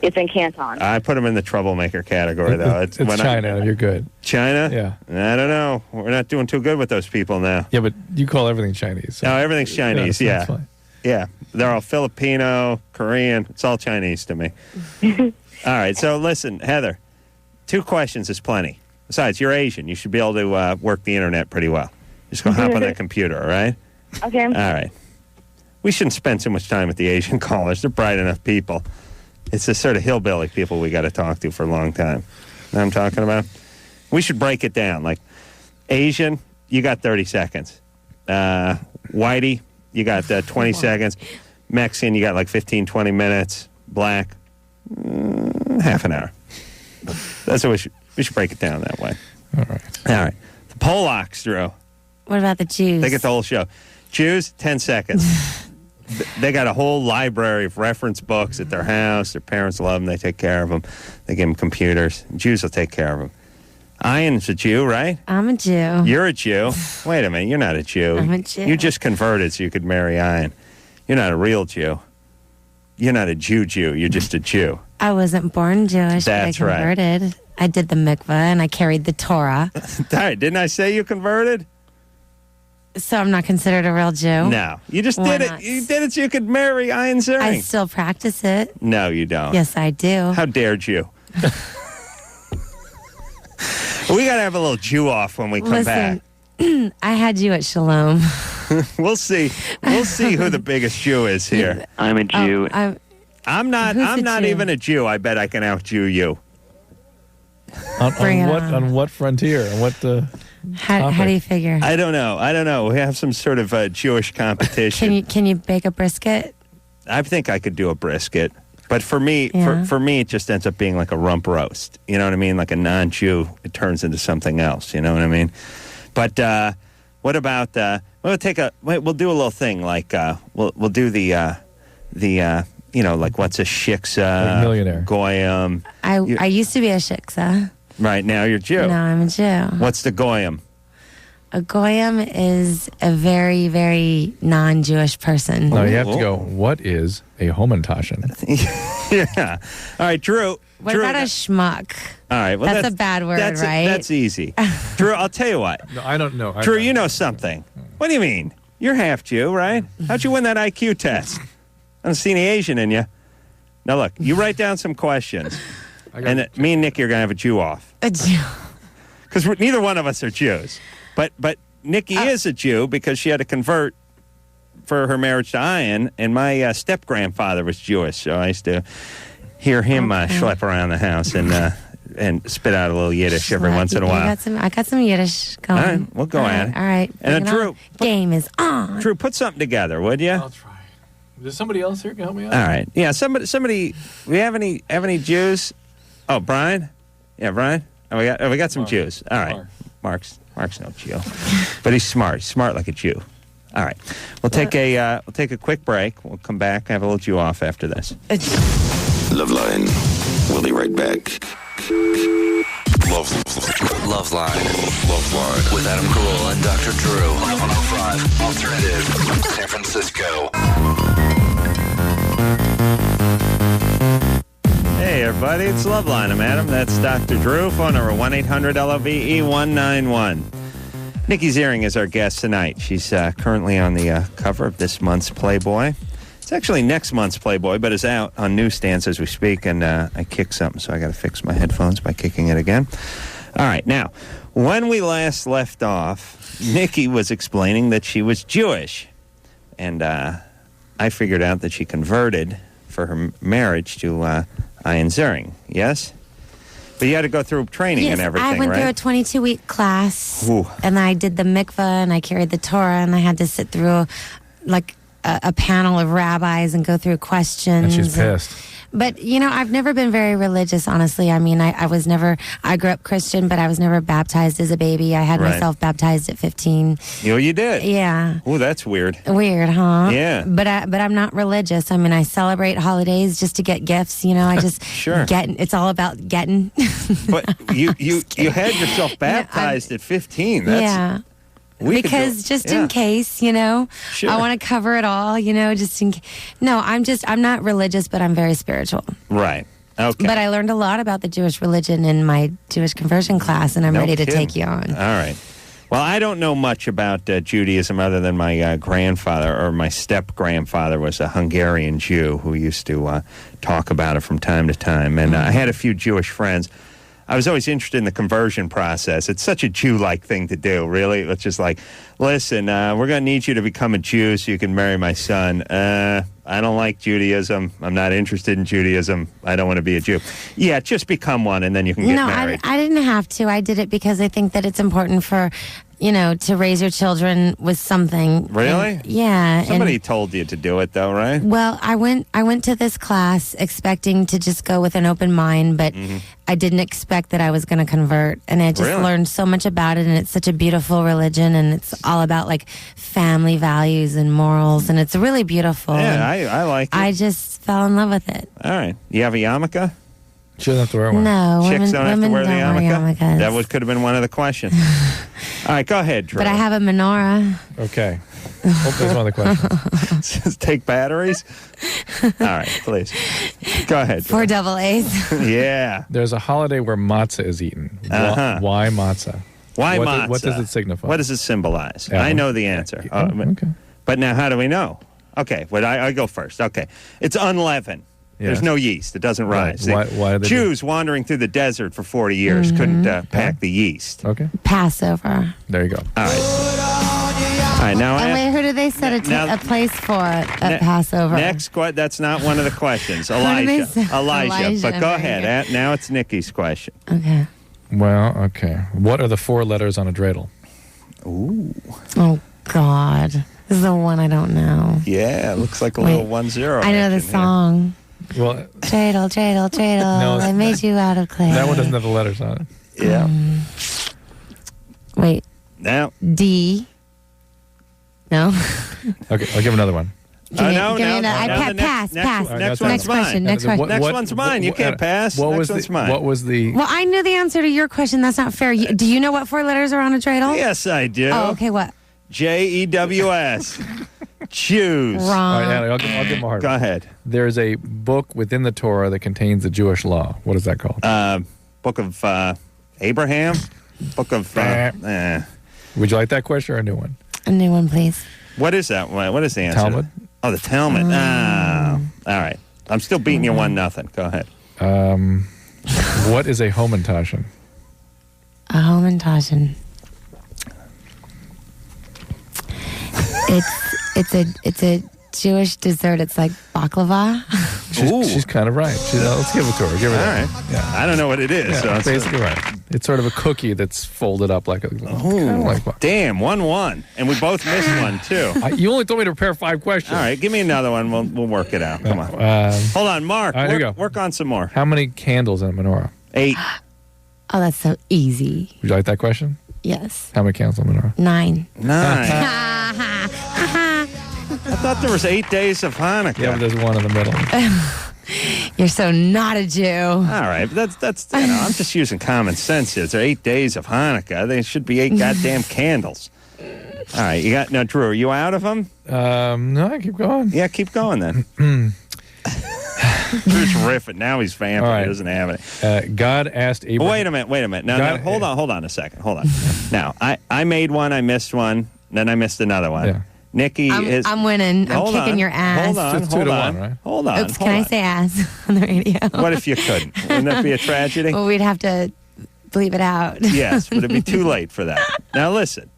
It's in Canton. I put them in the troublemaker category, though. It's China. You're good. China? Yeah. I don't know. We're not doing too good with those people now. Yeah, but you call everything Chinese. So. No, everything's Chinese, Yeah. That's fine. Yeah. They're all Filipino, Korean. It's all Chinese to me. All right. So listen, Heather, 2 questions is plenty. Besides, you're Asian. You should be able to work the internet pretty well. Just go hop on that computer, all right? Okay. All right. We shouldn't spend so much time with the Asian callers. They're bright enough people. It's the sort of hillbilly people we got to talk to for a long time. You know what I'm talking about? We should break it down. Like, Asian, you got 30 seconds. Whitey, you got 20 seconds. Mexican, you got like 15, 20 minutes. Black, half an hour. That's what we should break it down that way. All right. All right. The Polacks, Drew. What about the Jews? They get the whole show. Jews, 10 seconds. They got a whole library of reference books at their house. Their parents love them. They take care of them. They give them computers. Jews will take care of them. Ian's a Jew, right? I'm a Jew. You're a Jew. Wait a minute. You're not a Jew. I'm a Jew. You just converted so you could marry Ian. You're not a real Jew. You're not a Jew. You're just a Jew. I wasn't born Jewish, That's but I converted. Right. I did the mikvah, and I carried the Torah. Didn't I say you converted? So I'm not considered a real Jew? No. You just did it. You did it so you could marry Ian Ziering. I still practice it. No, you don't. Yes, I do. How dared you? We got to have a little Jew off when we come back. I had you at Shalom. We'll see. We'll see who the biggest Jew is here. I'm a Jew. I'm not even a Jew. I bet I can out-Jew you. On what frontier? On what how do you figure? I don't know. We have some sort of Jewish competition. Can you bake a brisket? I think I could do a brisket. But for me, for me, it just ends up being like a rump roast. You know what I mean? Like a non-Jew, it turns into something else. You know what I mean? But what about? We'll do a little thing like we'll do the like what's a shiksa? Like millionaire. Goyim. I used to be a shiksa. Right now you're Jew. No, I'm a Jew. What's the goyim? A goyim is a very, very non-Jewish person. No, you have to go, what is a homentashen? Yeah. All right, Drew. What about a schmuck? All right. Well, that's a bad word, right? That's easy. Drew, I'll tell you what. No, I don't know. Drew, you know something. What do you mean? You're half Jew, right? How'd you win that IQ test? I don't see any Asian in you. Now, look, you write down some questions, and me and Nikki are going to have a Jew off. A Jew. Because neither one of us are Jews. But Nikki is a Jew because she had to convert for her marriage to Ian, and my step-grandfather was Jewish, so I used to hear him schlep around the house and spit out a little Yiddish every once in a while. I got some Yiddish going. All right, we'll go at it. All right. And Drew, game is on. Drew, put something together, would you? I'll try. Is there somebody else here who can help me out? All right. Yeah, somebody. We have any Jews? Oh, Brian. Yeah, Brian. Oh, we got some Jews. All right. Mark's no Jew, but he's smart. He's smart like a Jew. All right. We'll take a quick break. We'll come back. Have a little Jew off after this. LoveLine. We'll be right back. LoveLine. LoveLine. With Adam Carolla and Dr. Drew. 105 Alternative. San Francisco. Hey, everybody. It's LoveLine. I'm Adam. That's Dr. Drew. Phone number 1-800-LOVE-191. Nikki Ziering is our guest tonight. She's currently on the cover of this month's Playboy. It's actually next month's Playboy, but it's out on newsstands as we speak, and I kicked something, so I got to fix my headphones by kicking it again. All right. Now, when we last left off, Nikki was explaining that she was Jewish. And I figured out that she converted for her marriage to Ian Ziering. Yes? But you had to go through training and everything, right? I went through a 22-week class, Ooh. and I did the mikvah, and I carried the Torah, and I had to sit through, a panel of rabbis and go through questions. And she's pissed. But, I've never been very religious, honestly. I mean, I grew up Christian, but I was never baptized as a baby. I had myself baptized at 15. You did? Yeah. Oh, that's weird. Weird, huh? Yeah. But I'm not religious. I mean, I celebrate holidays just to get gifts. I just Sure. it's all about getting. But you had yourself baptized at 15. That's, Because in case, Sure. I want to cover it all, just in case. No, I'm not religious, but I'm very spiritual. Right. Okay. But I learned a lot about the Jewish religion in my Jewish conversion class, and I'm ready to take you on. All right. Well, I don't know much about Judaism other than my grandfather, or my step-grandfather was a Hungarian Jew who used to talk about it from time to time. And I had a few Jewish friends. I was always interested in the conversion process. It's such a Jew-like thing to do, really. It's just like, listen, we're going to need you to become a Jew so you can marry my son. I don't like Judaism. I'm not interested in Judaism. I don't want to be a Jew. Yeah, just become one, and then you can get married. I didn't have to. I did it because I think that it's important for, to raise your children with something. Really? And, yeah. Somebody told you to do it, though, right? Well, I went to this class expecting to just go with an open mind, but I didn't expect that I was going to convert. And I just learned so much about it, and it's such a beautiful religion, and it's all about, family values and morals, and it's really beautiful. Yeah, I like it. I just fell in love with it. All right. You have a yarmulke? She doesn't have to wear one. No, Chicks don't have to wear the don't wear yarmulke? yarmulkes. That could have been one of the questions. All right, go ahead, Drew. But I have a menorah. Okay. Hope there's one of the questions. Just take batteries? All right, please. Go ahead. Drew. 4 double A's. Yeah. There's a holiday where matzah is eaten. Why matzah? Why matzah? What does it signify? What does it symbolize? Yeah. I know the answer. Okay. But now, how do we know? Okay, well, I go first. Okay. It's unleavened. Yes. There's no yeast. It doesn't rise. Why do they Jews wandering through the desert for 40 years couldn't pack the yeast. Okay. Passover. There you go. All right. All right, now And wait, who did they set a place for at Passover? That's not one of the questions. Elijah. But go ahead. Now it's Nikki's question. Okay. Well, okay. What are the 4 letters on a dreidel? Ooh. Oh, God. This is the one I don't know. Yeah, it looks like a little 1-0. I know the song. Well, dreidel, dreidel, dreidel. No, I made you out of clay. That one doesn't have the letters on it. Yeah. Wait. Now. D. No. Okay, I'll give another one. Give me another. Pass. Next one's mine. Next question. Next one's mine. You can't pass. Next one's mine. What was the... Well, I knew the answer to your question. That's not fair. Do you know what 4 letters are on a dreidel? Yes, I do. Oh, okay, what? Jews. Choose. Wrong. All right, Annie, I'll give him a hard Go one. ahead. There's a book within the Torah that contains the Jewish law. What is that called? Book of Abraham. Book of... Would you like that question or a new one? A new one, please. What is that? What is the answer? Talmud. Oh, the Talmud. All right. I'm still beating you 1-0. Go ahead. What is a Homentashen? A Homentashen. It's a Jewish dessert. It's like baklava. She's kind of right. Let's give it to her. Give her that. All right. Yeah. I don't know what it is. Yeah, so basically right. It's sort of a cookie that's folded up like a... Damn, 1-1. And we both missed one, too. You only told me to prepare 5 questions. All right, give me another one. We'll work it out. Come on. Hold on, Mark. All right, here you go. Work on some more. How many candles in a menorah? 8. Oh, that's so easy. Would you like that question? Yes. How many candles in a menorah? 9. 9. I thought there was 8 days of Hanukkah. Yeah, but there's one in the middle. You're so not a Jew. All right, but that's I'm just using common sense here. There are 8 days of Hanukkah. There should be 8 goddamn candles. All right, you got... Now, Drew, are you out of them? No, I keep going. Yeah, keep going then. Drew's riffing. Now he's vamping. Right. He doesn't have it. God asked Abraham... Wait a minute. Now, hold on a second. Hold on. Now, I made one, I missed one, then I missed another one. Yeah. Nikki is... I'm winning. I'm kicking your ass. Hold on. It's 2-1, right? Hold on. Oops, can I say ass on the radio? What if you couldn't? Wouldn't that be a tragedy? Well, we'd have to bleep it out. Yes, but it'd be too late for that. Now, listen.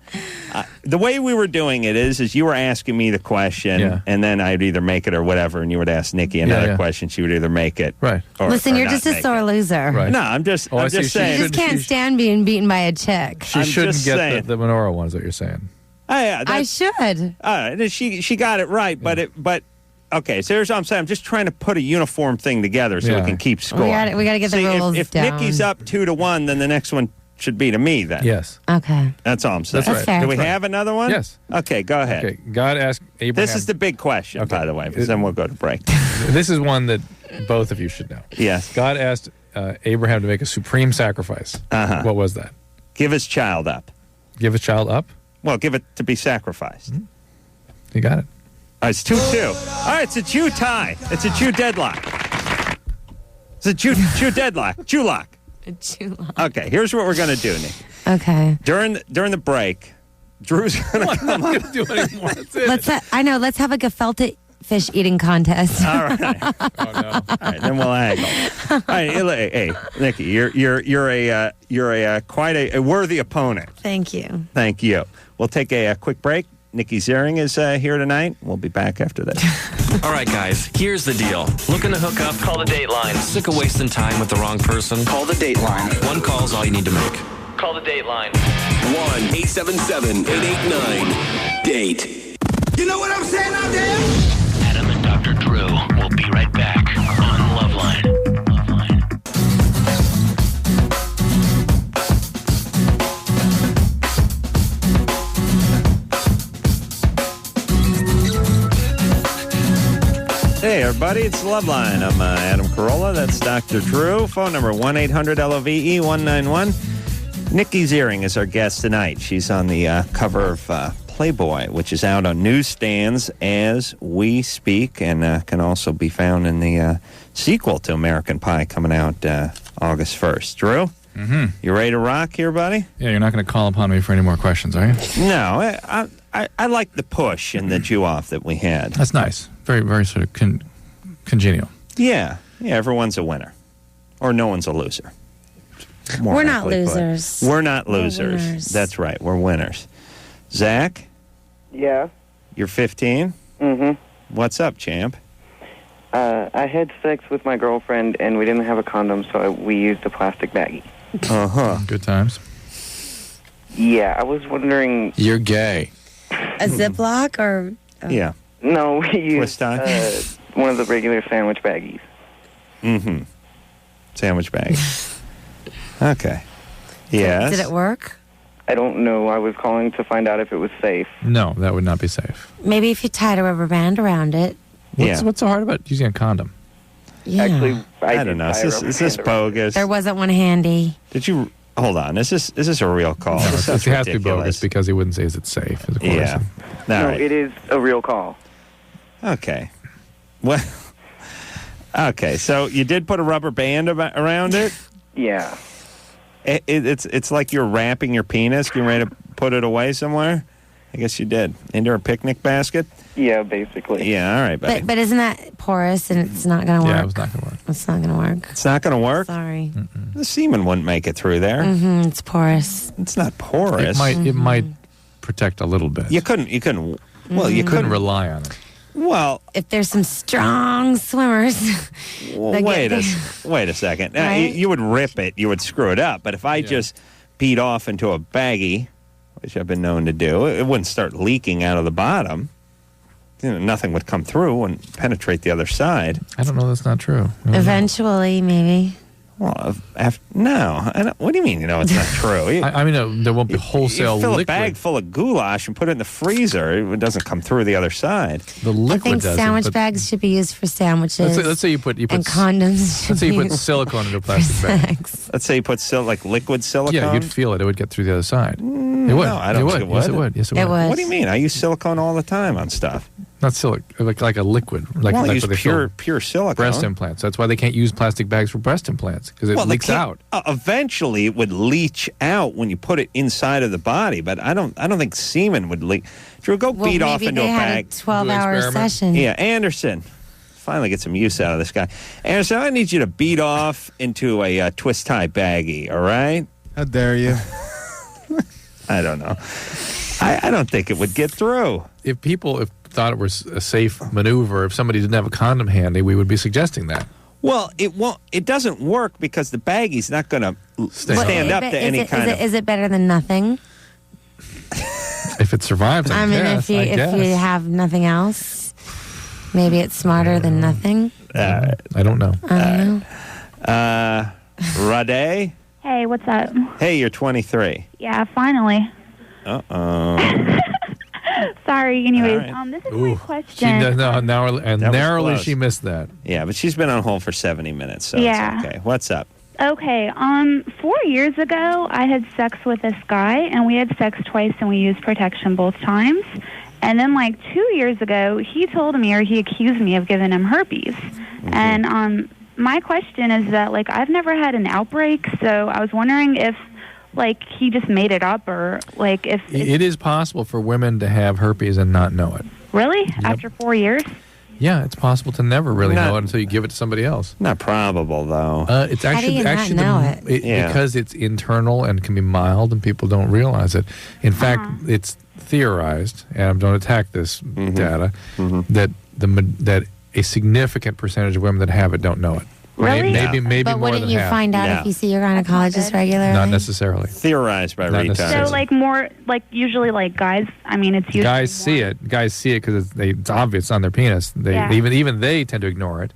The way we were doing it is you were asking me the question, and then I'd either make it or whatever, and you would ask Nikki another question. She would either make it. Right. Listen, you're not just a make sore it. loser. Right. No, I'm just saying. You just can't stand being beaten by a chick. She I'm shouldn't just get saying. the menorah one, is what you're saying. I should. All right, she got it right, but okay. So here's what I'm saying. I'm just trying to put a uniform thing together so we can keep score. We got to get the See, rules if down. Nikki's up 2-1, then the next one should be to me. Then yes. Okay. That's all I'm saying. That's fair. Do we have another one? Yes. Okay, go ahead. Okay. God asked Abraham. This is the big question, by the way, because then we'll go to break. This is one that both of you should know. Yes. God asked Abraham to make a supreme sacrifice. What was that? Give his child up. Give his child up? Well, give it to be sacrificed. You got it. All right, it's 2-2. All right, it's a Jew tie. It's a Jew deadlock. It's a Jew deadlock. Jew lock. A Jew lock. Okay, here's what we're going to do, Nick. Okay. During the break, Drew's going to come up. Do anymore. That's it. Let's have a gefilte fish eating contest. All right. Oh no. All right, then we'll haggle. All right, hey, Nikki, you're quite a worthy opponent. Thank you. Thank you. We'll take a quick break. Nikki Ziering is here tonight. We'll be back after this. All right, guys, here's the deal. Looking to hook up? Call the Dateline. Sick of wasting time with the wrong person? Call the Dateline. One call's all you need to make. Call the Dateline. 1-877-889-DATE. You know what I'm saying out there? Adam and Dr. Drew will be right back on LoveLine. Hey, everybody, it's LoveLine. I'm Adam Carolla. That's Dr. Drew. Phone number 1-800-LOVE-191. Nikki Ziering is our guest tonight. She's on the cover of Playboy, which is out on newsstands as we speak and can also be found in the sequel to American Pie coming out August 1st. Drew? Mm-hmm. You ready to rock here, buddy? Yeah, you're not going to call upon me for any more questions, are you? No, I like the push and the Jew off that we had. That's nice. Very, very sort of congenial. Yeah, everyone's a winner. Or no one's a loser. We're not losers. We're not losers. Winners. That's right. We're winners. Zach? Yeah. You're 15? Mm-hmm. What's up, champ? I had sex with my girlfriend, and we didn't have a condom, so we used a plastic baggie. Uh-huh. Good times. Yeah, I was wondering... You're gay. A Ziploc or... Yeah. No, we Twist used tie? one of the regular sandwich baggies. Mm-hmm. Sandwich bag. Okay. Yes. Did it work? I don't know. I was calling to find out if it was safe. No, that would not be safe. Maybe if you tied a rubber band around it. What's so hard about using a condom? Yeah. Actually, I don't know. Is this bogus? There wasn't one handy. Did you... Hold on. Is this a real call? No, This it sounds has to be ridiculous. bogus because he wouldn't say is it safe. Of course. Yeah. No, All right. it is a real call. Okay. Well... Okay, so you did put a rubber band around it? Yeah. It's like you're wrapping your penis. You ready to put it away somewhere? I guess you did. Into a picnic basket? Yeah, basically. Yeah, all right, buddy. But isn't that porous and it's not going to work? Yeah, it's not going to work. It's not going to work. It's not going to work? Sorry. The semen wouldn't make it through there. Mm-hmm, it's porous. It's not porous. It might protect a little bit. You couldn't, well, you couldn't rely on it. Well, if there's some strong swimmers. Well, wait a second. Now, Right? you would rip it, you would screw it up. But if I just beat off into a baggie, which I've been known to do, it wouldn't start leaking out of the bottom. Nothing would come through and penetrate the other side. I don't know. That's not true. Eventually, maybe. Well, no. What do you mean? It's not true. I mean, there won't be wholesale You fill liquid. a bag full of goulash and put it in the freezer. It doesn't come through the other side. The I liquid think doesn't. sandwich but bags should be used for sandwiches. let's say you put and condoms. Let's say you put used silicone into a plastic bag. Let's say you put liquid silicone. Yeah, you'd feel it. It would get through the other side. It would. No, I don't think it would. Yes, it would. Yes, it would. What do you mean? I use silicone all the time on stuff. Not silicone, like a liquid. Like I use what they fill pure silicone. breast implants. That's why they can't use plastic bags for breast implants because it leaks out. Eventually, it would leach out when you put it inside of the body, but I don't think semen would leak. Drew, go beat off into a bag. Maybe they had a 12-hour session. Yeah, Anderson. Finally get some use out of this guy. Anderson, I need you to beat off into a twist tie baggie, all right? How dare you? I don't know. I don't think it would get through. If people thought it was a safe maneuver, if somebody didn't have a condom handy, we would be suggesting that. Well, it won't. It doesn't work because the baggie's not going to stand up to any kind of. Is it better than nothing? If it survives, I guess. If you have nothing else, maybe it's smarter than nothing. I don't know. Rade? Hey, what's up? Hey, you're 23. Yeah, finally. Uh-oh. Sorry. Anyways, All right. this is my question. Narrowly she missed that. Yeah, but she's been on hold for 70 minutes, so Yeah. it's okay. What's up? Okay, 4 years ago, I had sex with this guy, and we had sex twice, and we used protection both times. And then, 2 years ago, he told me, or he accused me of giving him herpes. Mm-hmm. And my question is that, I've never had an outbreak, so I was wondering if, he just made it up, or, if... It is possible for women to have herpes and not know it. Really? After 4 years? Yeah, it's possible to never really know it until you give it to somebody else. Not probable, though. It's actually How do you not know it? Because it's internal and can be mild, and people don't realize it. In fact, it's theorized, and don't attack this data, that a significant percentage of women that have it don't know it. Really? Maybe but more wouldn't than you half. find out if you see your gynecologist regularly? Not necessarily. Theorized by Not retards. necessarily. So, more, guys, it's usually... Guys see it. Guys see it because it's obvious on their penis. Even they tend to ignore it.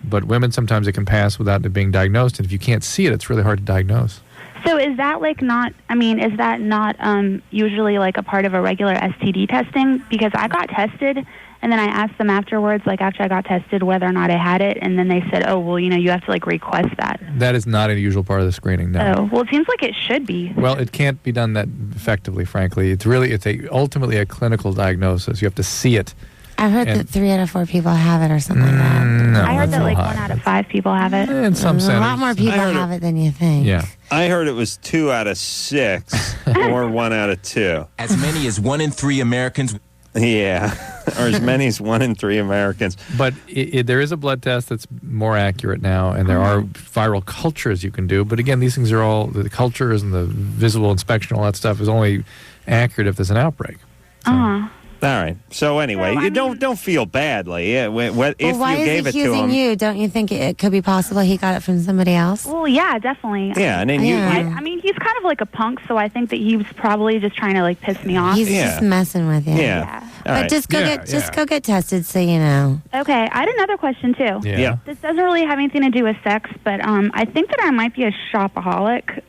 But women, sometimes it can pass without it being diagnosed. And if you can't see it, it's really hard to diagnose. So is that is that not usually a part of a regular STD testing? Because I got tested, and then I asked them afterwards, after I got tested, whether or not I had it, and then they said, oh, well, you have to request that. That is not a usual part of the screening, no. Oh, well, it seems like it should be. Well, it can't be done that effectively, frankly. It's ultimately a clinical diagnosis. You have to see it. I've heard that 3 out of 4 people have it or something like that. No, I heard that's that a little 1 high. out of 5 people have it. In some A centers. lot more people have it than you think. Yeah. I heard it was 2 out of 6 or 1 out of 2. As many as 1 in 3 Americans. Yeah, or as many as 1 in 3 Americans. But there is a blood test that's more accurate now, and there are viral cultures you can do. But again, these things are all, the cultures and the visual inspection, all that stuff is only accurate if there's an outbreak. All right. So anyway, you don't feel badly. Yeah, if why you gave is he it to accusing him. you? Don't you think it could be possible he got it from somebody else? Well, yeah, definitely. Yeah, and then you he's kind of like a punk, so I think that he was probably just trying to piss me off. He's just messing with you. Yeah. But just go get tested so you know. Okay, I had another question too. Yeah. This doesn't really have anything to do with sex, but I think that I might be a shopaholic.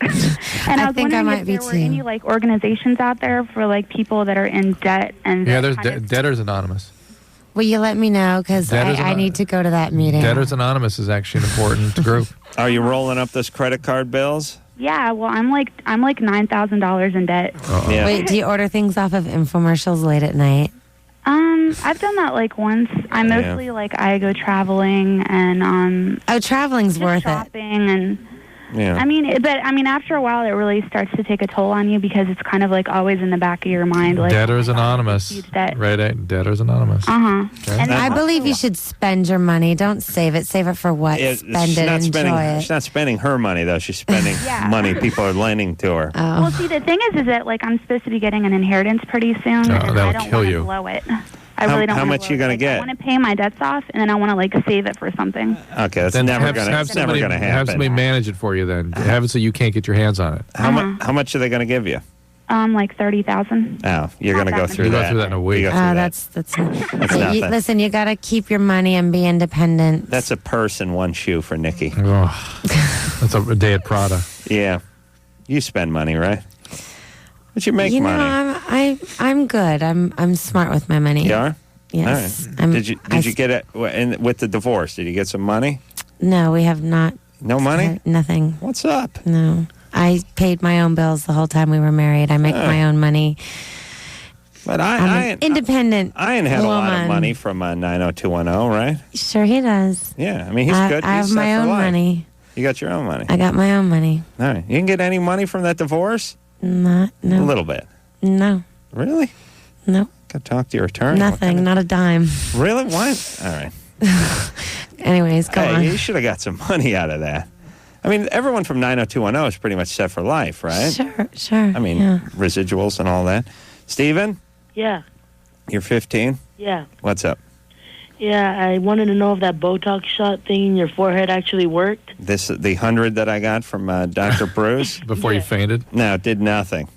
And I was think I wondering might if be there were too. any organizations out there for people that are in debt and Yeah, there's Debtors Anonymous. Will you let me know? Because I need to go to that meeting. Debtors Anonymous is actually an important group. Are you rolling up those credit card bills? Yeah, well, I'm like $9,000 in debt. Yeah. Wait, do you order things off of infomercials late at night? I've done that once. I mostly I go traveling and traveling's worth shopping and yeah. I mean after a while it really starts to take a toll on you because it's kind of always in the back of your mind Debtors Anonymous. Right, Debtors Anonymous. Okay. And I believe you should spend your money. Don't save it. Save it for what? Spend it and enjoy it. She's not spending her money, though. She's spending money people are lending to her. Oh. Well, see, the thing is that I'm supposed to be getting an inheritance pretty soon, and I don't want to blow it. I really don't. How much you gonna get? I want to pay my dets off, and then I want to save it for something. Okay, that's Then never have gonna happen. Have somebody manage it for you. Then have it so you can't get your hands on it. How much are they going to give you? Like $30,000. Oh, you're going to go through You that. go through that in a week. That's nothing. listen, you got to keep your money and be independent. That's a purse and one shoe for Nikki. That's a day at Prada. Yeah, you spend money, right? But you make you money. know, I'm good. I'm smart with my money. You are? Yes. All right. Did you get it with the divorce? Did you get some money? No, we have not. No money? Nothing. What's up? No. I paid my own bills the whole time we were married. I make my own money. But I'm independent. I ain't had a lot of woman. money from 90210, right? Sure, he does. Yeah, I mean, he's good. I He's have set my for own life. money. You got your own money. I got my own money. All right. You didn't get any money from that divorce? No. A little bit. No. Really? No. Got to talk to your attorney. Nothing. Not a dime. Really? Why? All right. Anyways, go on. You should have got some money out of that. I mean, everyone from 90210 is pretty much set for life, right? Sure. I mean, residuals and all that. Steven, Yeah, you're 15. yeah. What's up? Yeah, I wanted to know if that Botox shot thing in your forehead actually worked. The 100 that I got from Dr. Bruce. Before you fainted? No, it did nothing.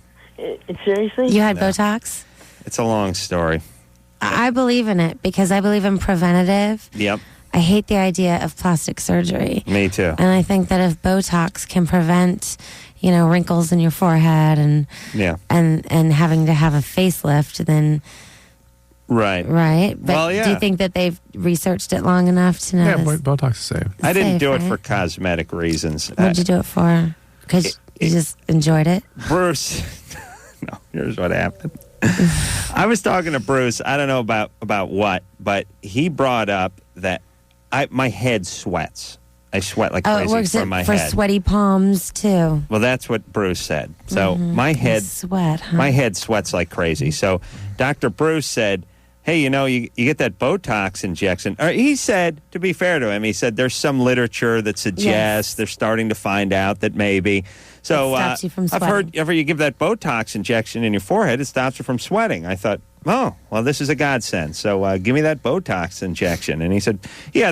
Seriously? You had Botox? It's a long story. I believe in it because I believe in preventative. Yep. I hate the idea of plastic surgery. Me too. And I think that if Botox can prevent, wrinkles in your forehead and having to have a facelift, then right. But Well, yeah. do you think that they've researched it long enough to know? Yeah, this? Botox is safe. I didn't Safe, do it right? for cosmetic reasons. What did you do it for? Because you just enjoyed it? Bruce, no, here's what happened. I was talking to Bruce, I don't know about what, but he brought up that my head sweats. I sweat like Oh, it crazy works from my for head. sweaty palms, too. Well, that's what Bruce said. So my You head sweat, huh? my head sweats like crazy. So Dr. Bruce said, hey, you get that Botox injection. Or he said, to be fair to him, he said there's some literature that suggests they're starting to find out that maybe. So It stops you from I've sweating. heard if you give that Botox injection in your forehead, it stops you from sweating. I thought, oh, well, this is a godsend. So give me that Botox injection. And he said, yeah,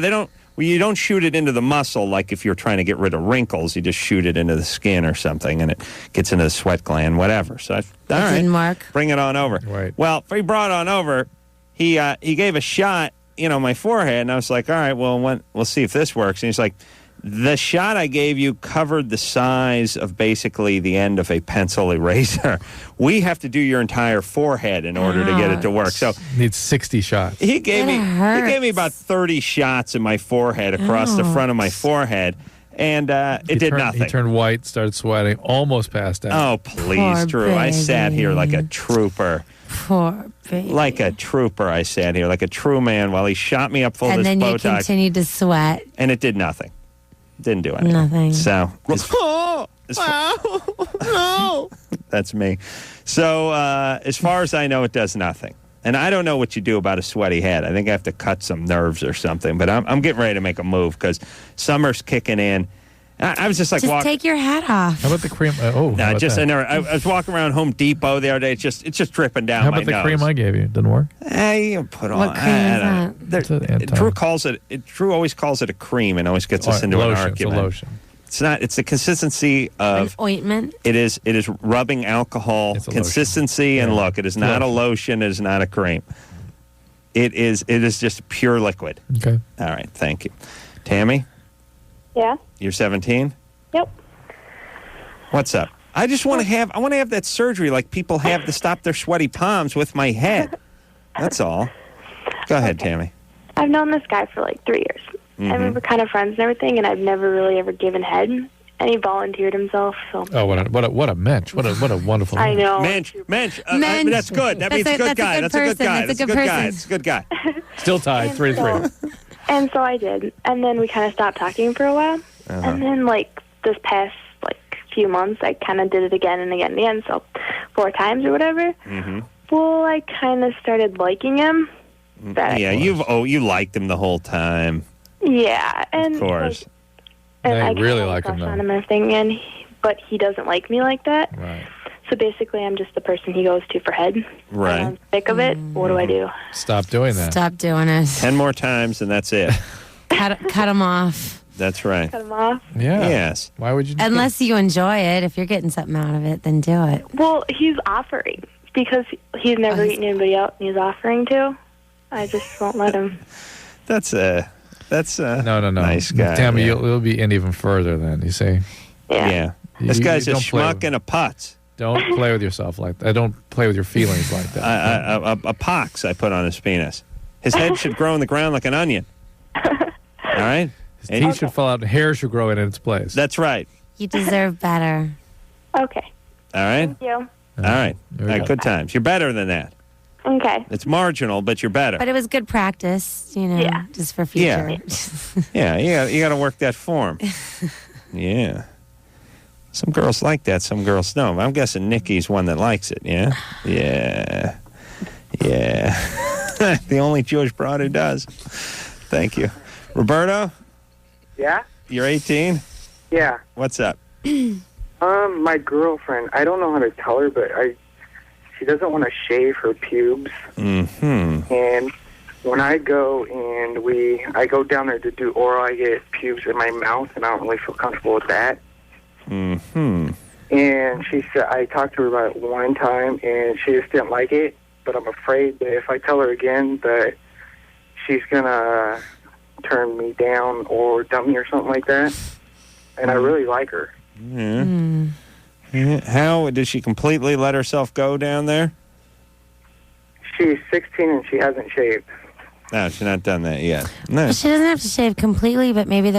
you don't shoot it into the muscle like if you're trying to get rid of wrinkles. You just shoot it into the skin or something, and it gets into the sweat gland, whatever. So all right, didn't work. Bring it on over. Right. Well, he brought it on over. He gave a shot, my forehead, and I was like, all right, well, we'll see if this works. And he's like, the shot I gave you covered the size of basically the end of a pencil eraser. We have to do your entire forehead in order to get it to work. So needs 60 shots. he gave me about 30 shots in my forehead across the front of my forehead, and it did nothing. He turned white, started sweating, almost passed out. Oh, please, Poor Drew. I sat here like a baby. trooper. Poor baby. Like a trooper, I sat here like a true man while he shot me up full of And this then you Botox. continued to sweat. And it did nothing. Didn't do anything. Nothing. So, No. that's me. So, as far as I know, it does nothing. And I don't know what you do about a sweaty head. I think I have to cut some nerves or something. But I'm getting ready to make a move because summer's kicking in. I was just like walking. Take your hat off. How about the cream? I was walking around Home Depot the other day. It's just dripping down How my about the nose. cream I gave you? Didn't work? You put on. What cream is that? Drew calls it. Drew always calls it a cream and always gets us into an lotion, argument. It's a lotion. It's not. It's the consistency of An ointment? It is rubbing alcohol It's a consistency, and look, it is not a lotion. It is not a cream. It is just pure liquid. Okay. All right. Thank you, Tammy. Yeah. You're 17. Yep. What's up? I just want to have. I want to have that surgery like people have to stop their sweaty palms with my head. That's all. Go ahead, Tammy. I've known this guy for like 3 years. Mm-hmm. I mean, we're kind of friends and everything, and I've never really ever given head. And he volunteered himself, so. Oh, what a mensch! What a wonderful. I know. Mensch. Mensch. That's good. That means good guy. That's a good guy. That's a good person. It's a good guy. Still tied, 3-3. And so I did. And then we kind of stopped talking for a while. And then, like, this past, few months, I kind of did it again and again and again, so 4 times or whatever. Mm-hmm. Well, I kind of started liking him. Yeah, you liked him the whole time. Yeah, and Of course. and Now I you really kinda like him, crush though. on him and everything, but he doesn't like me like that. Right. So basically, I'm just the person he goes to for head. Right. And I'm sick of it. What do I do? Stop doing that. Stop doing it. 10 more times, and that's it. Cut him off. That's right. Cut him off? Yeah. Yes. Why would you? Unless you enjoy it. If you're getting something out of it, then do it. Well, he's offering because he's never eaten anybody out, and he's offering to. I just won't let him. That's a No. nice guy. Tammy, yeah. you'll be in even further then. You see. Yeah. This guy's a don't play schmuck with- and a putz. Don't play with yourself like that. Don't play with your feelings like that. A pox I put on his penis. His head should grow in the ground like an onion. All right? His teeth should fall out and hair should grow in its place. That's right. You deserve better. Okay. All right? Thank you. All right. All right, good times. You're better than that. Okay. It's marginal, but you're better. But it was good practice, Yeah. just for future. Yeah, you got to work that form. Yeah. Some girls like that, some girls don't. I'm guessing Nikki's one that likes it, yeah? Yeah. The only Jewish broad who does. Thank you. Roberto? Yeah? You're 18? Yeah. What's up? My girlfriend, I don't know how to tell her, but she doesn't want to shave her pubes. Mm-hmm. And when I go I go down there to do oral, I get pubes in my mouth, and I don't really feel comfortable with that. Mm-hmm. And she said, I talked to her about it one time, and she just didn't like it. But I'm afraid that if I tell her again that she's gonna turn me down or dump me or something like that. And I really like her. Yeah. How did she completely let herself go down there? She's 16 and she hasn't shaved. No, she's not done that yet. No. Well, she doesn't have to shave completely, but maybe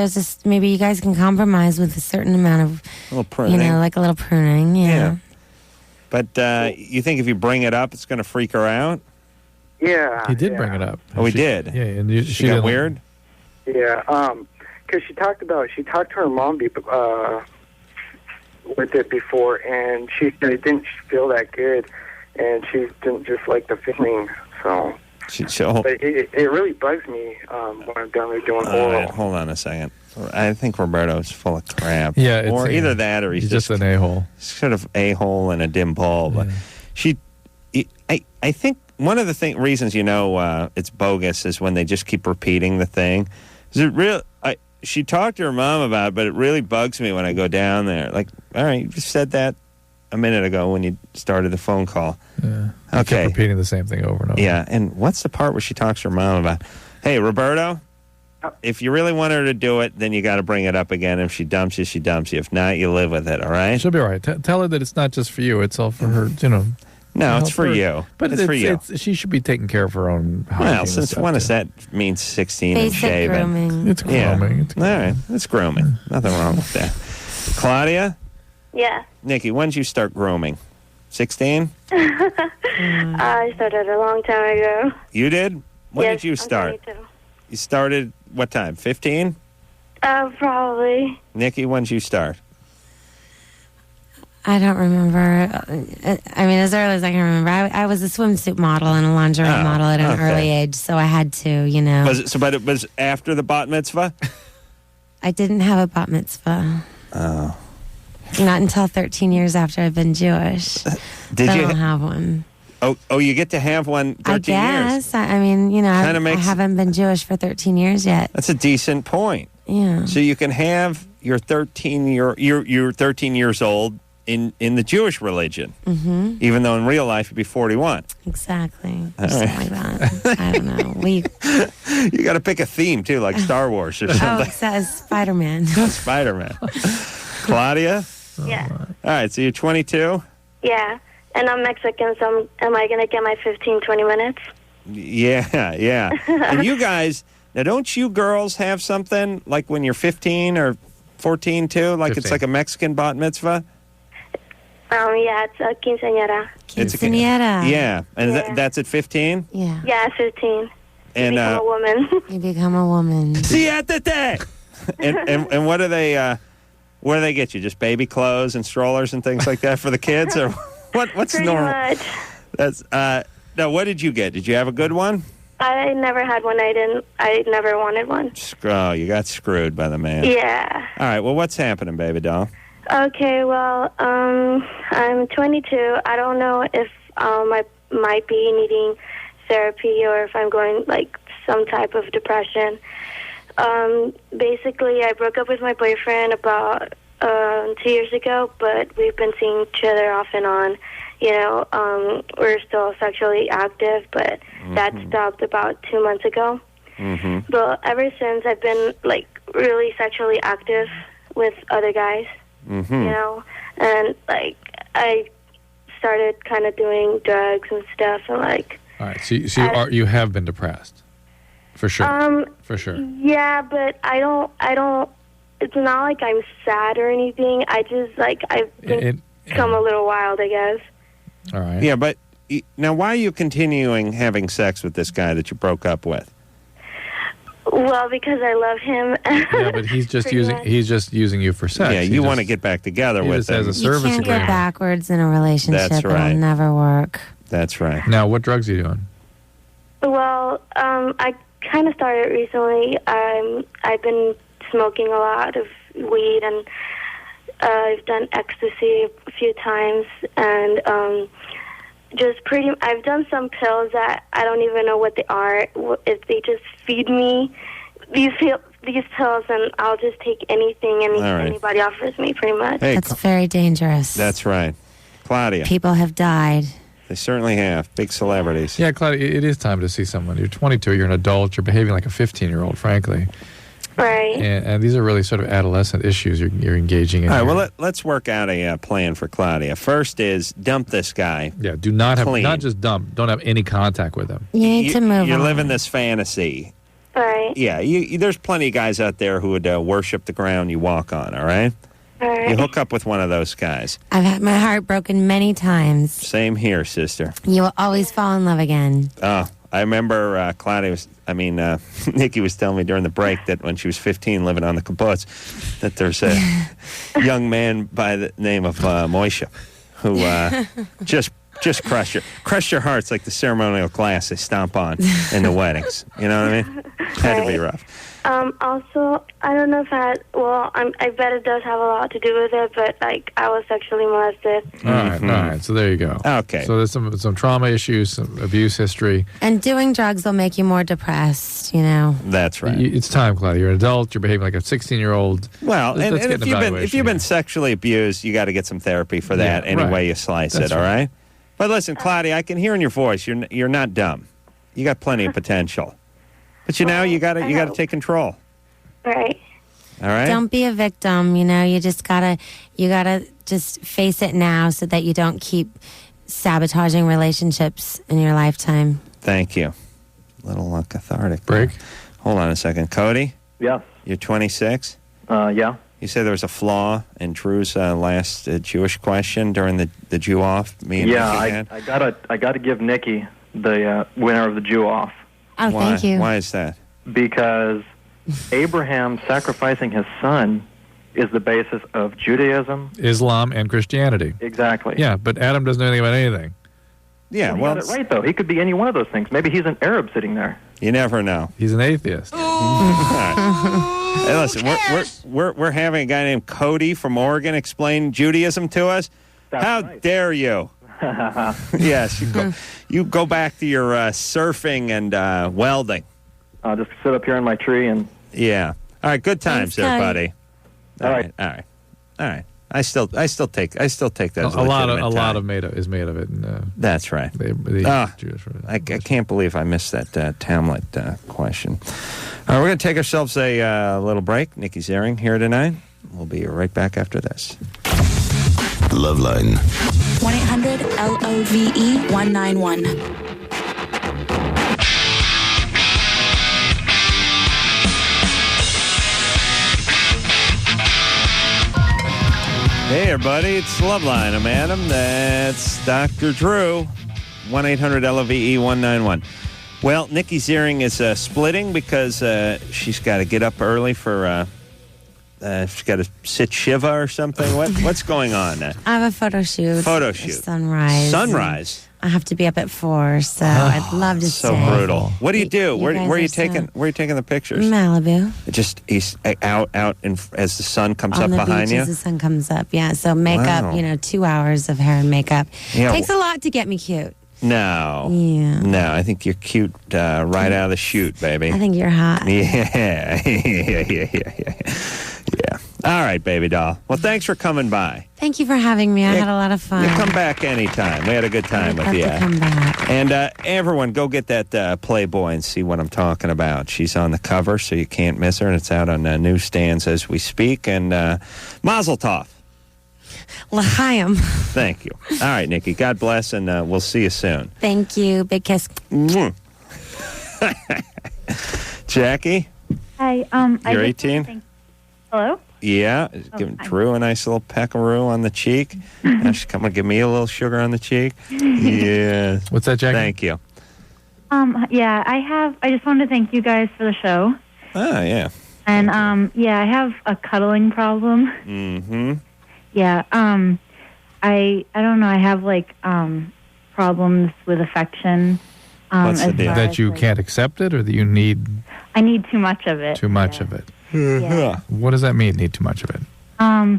maybe you guys can compromise with a certain amount of, a little pruning. like a little pruning. Yeah. But you think if you bring it up, it's going to freak her out? Yeah. He did bring it up. Oh, he did? Yeah, and she got weird? Yeah, because she talked to her mom with it before, and she said it didn't feel that good, and she didn't just like the feeling, so. But it really bugs me when I'm done with doing oral. Right, hold on a second. I think Roberto's full of crap. Yeah, or either that or he's just an a-hole. Sort of a-hole and a dim bulb. Yeah. I think one of the reasons it's bogus is when they just keep repeating the thing. Is it real? She talked to her mom about it, but it really bugs me when I go down there. Like, all right, you just said that a minute ago when you started the phone call. Yeah. Okay. Kept repeating the same thing over and over. Yeah, and what's the part where she talks to her mom about, hey, Roberto, if you really want her to do it, then you got to bring it up again. If she dumps you, she dumps you. If not, you live with it, all right? She'll be all right. Tell her that it's not just for you. It's all for her, No, it's for you. But it's for you. She should be taking care of her own hygiene. Well, since when does that mean 16 Basic and shaving? grooming. It's grooming. Yeah. All right, it's grooming. Nothing wrong with that. Claudia? Yeah. Nikki, when did you start grooming? 16? I started a long time ago. You did? When Yes, did you start? I'm 22. You started what time? 15? Probably. Nikki, when did you start? I don't remember. I mean, as early as I can remember. I was a swimsuit model and a lingerie model at an early age, so I had to, Was it, but it was after the bat mitzvah? I didn't have a bat mitzvah. Oh. Not until 13 years after I've been Jewish. Did I you don't have one. Oh, you get to have one 13 I guess. years. I mean, I haven't been Jewish for 13 years yet. That's a decent point. Yeah. So you can have your 13 years old in the Jewish religion, even though in real life you'd be 41. Exactly. All Something right. like that. I don't know. You got to pick a theme too, like Star Wars or something. Oh, it says Spider-Man. Spider-Man. Claudia? Yeah. All right, so you're 22? Yeah. And I'm Mexican, so am I going to get my 15, 20 minutes? Yeah. And you guys, now don't you girls have something like when you're 15 or 14 too? Like 15. It's like a Mexican bat mitzvah? Yeah, it's a quinceañera. Quinceañera. Yeah. And that's at 15? Yeah. Yeah, 15. And Become a woman. You become a woman. Siéntate! and what do they get you? Just baby clothes and strollers and things like that for the kids? Or what's Pretty normal? much. That's now what did you get? Did you have a good one? I never had one. I never wanted one. Oh, you got screwed by the man. Yeah. All right, well, what's happening, baby doll? Okay, well, I'm 22. I don't know if I might be needing therapy or if I'm going, some type of depression. Basically, I broke up with my boyfriend about 2 years ago, but we've been seeing each other off and on. We're still sexually active, but that stopped about 2 months ago. Mm-hmm. But ever since, I've been, really sexually active with other guys. Mm-hmm. And I started kind of doing drugs and stuff, and All right, so you have been depressed, for sure. For sure. Yeah, but I don't. It's not like I'm sad or anything. I just I've become a little wild, I guess. All right. Yeah, but now why are you continuing having sex with this guy that you broke up with? Well, because I love him. Yeah, but he's just using you for sex. Yeah, you want to get back together with him. As a service You can't agreement. go backwards in a relationship. That's right. It'll never work. That's right. Now, what drugs are you doing? Well, I kind of started recently. I've been smoking a lot of weed, and I've done ecstasy a few times, and I've done some pills that I don't even know what they are. If they just feed me these pills, and I'll just take anything anybody offers me, pretty much. Hey, That's very dangerous. That's right. Claudia. People have died. They certainly have. Big celebrities. Yeah, Claudia, it is time to see someone. You're 22, you're an adult, you're behaving like a 15-year-old, frankly. Right. And these are really sort of adolescent issues you're engaging in. All right, here. well, let's work out a plan for Claudia. First is dump this guy. Yeah, do not have, clean. not just dump, don't have any contact with him. You need to move You're on. living this fantasy. Right. Yeah, there's plenty of guys out there who would worship the ground you walk on, all right? All right. You hook up with one of those guys. I've had my heart broken many times. Same here, sister. You will always fall in love again. Oh, I remember Nikki was telling me during the break that when she was 15 living on the kibbutz, that there's a young man by the name of Moishe who just crushed your hearts like the ceremonial glass they stomp on in the weddings. You know what I mean? Had to be rough. Also, I don't know if I bet it does have a lot to do with it, but I was sexually molested. All right. So there you go. Okay. So there's some trauma issues, some abuse history. And doing drugs will make you more depressed, you know. That's right. It's time, Claudia. You're an adult. You're behaving like a 16-year-old. Well, Let's and get an if evaluation you've been here. sexually abused, you got to get some therapy for that any right. way you slice That's it, all right. right? But listen, Claudia, I can hear in your voice you're not dumb. You got plenty of potential. But you got to take control. Right. All right? Don't be a victim, you know. You gotta just face it now so that you don't keep sabotaging relationships in your lifetime. Thank you. A little cathartic. Break. Hold on a second. Cody? Yeah. You're 26? Yeah. You said there was a flaw in Drew's last Jewish question during the Jew off. I gotta give Nikki the winner of the Jew off. Oh, thank you. Why is that? Because Abraham sacrificing his son is the basis of Judaism, Islam, and Christianity. Exactly. Yeah, but Adam doesn't know anything about anything. Yeah, he got it right, though. He could be any one of those things. Maybe he's an Arab sitting there. You never know. He's an atheist. Hey, listen, we're having a guy named Cody from Oregon explain Judaism to us. How dare you? Yes, you go back to your surfing and welding. I'll just sit up here in my tree and... Yeah. All right, good times there, buddy. All right. All right. I still take that as a lot is made of it. That's right. I can't believe I missed that Tamlet question. All right, we're going to take ourselves a little break. Nikki Ziering here tonight. We'll be right back after this. LoveLine. 1-800-LOVE-191. Hey, everybody, it's LoveLine. I'm Adam. That's Dr. Drew. 1-800-LOVE-191. Well, Nikki Ziering is splitting because she's got to get up early for... she's got to sit Shiva or something. What's going on? I have a photo shoot. Sunrise. Sunrise? I have to be up at 4, so I'd love to so stay. Brutal. What do you do? Where are you guys taking? Where are you taking the pictures? Malibu. He's out, as the sun comes On up the behind beach you. as the sun comes up, yeah. So makeup, Wow. 2 hours of hair and makeup. Yeah. Takes a lot to get me cute. No. Yeah. No, I think you're cute right out of the chute, baby. I think you're hot. Yeah. Yeah. All right, baby doll. Well, thanks for coming by. Thank you for having me. I had a lot of fun. You come back anytime. We had a good time with I'd you. love to come back. And everyone, go get that Playboy and see what I'm talking about. She's on the cover, so you can't miss her, and it's out on newsstands as we speak. And Mazel Tov. L'chaim. Thank you. All right, Nikki. God bless, and we'll see you soon. Thank you. Big kiss. Jackie? Hi. You're 18? Hello? Yeah. Giving Drew a nice little peckaroo on the cheek. Now she's coming to give me a little sugar on the cheek. Yeah. What's that, Jackie? Thank you. Yeah, I just wanted to thank you guys for the show. Oh, yeah. And, I have a cuddling problem. Mm-hmm. Yeah, I don't know, I have, problems with affection. What's the deal? That you can't accept it, or that you need... I need too much of it. Too much of it. Yeah. What does that mean, need too much of it?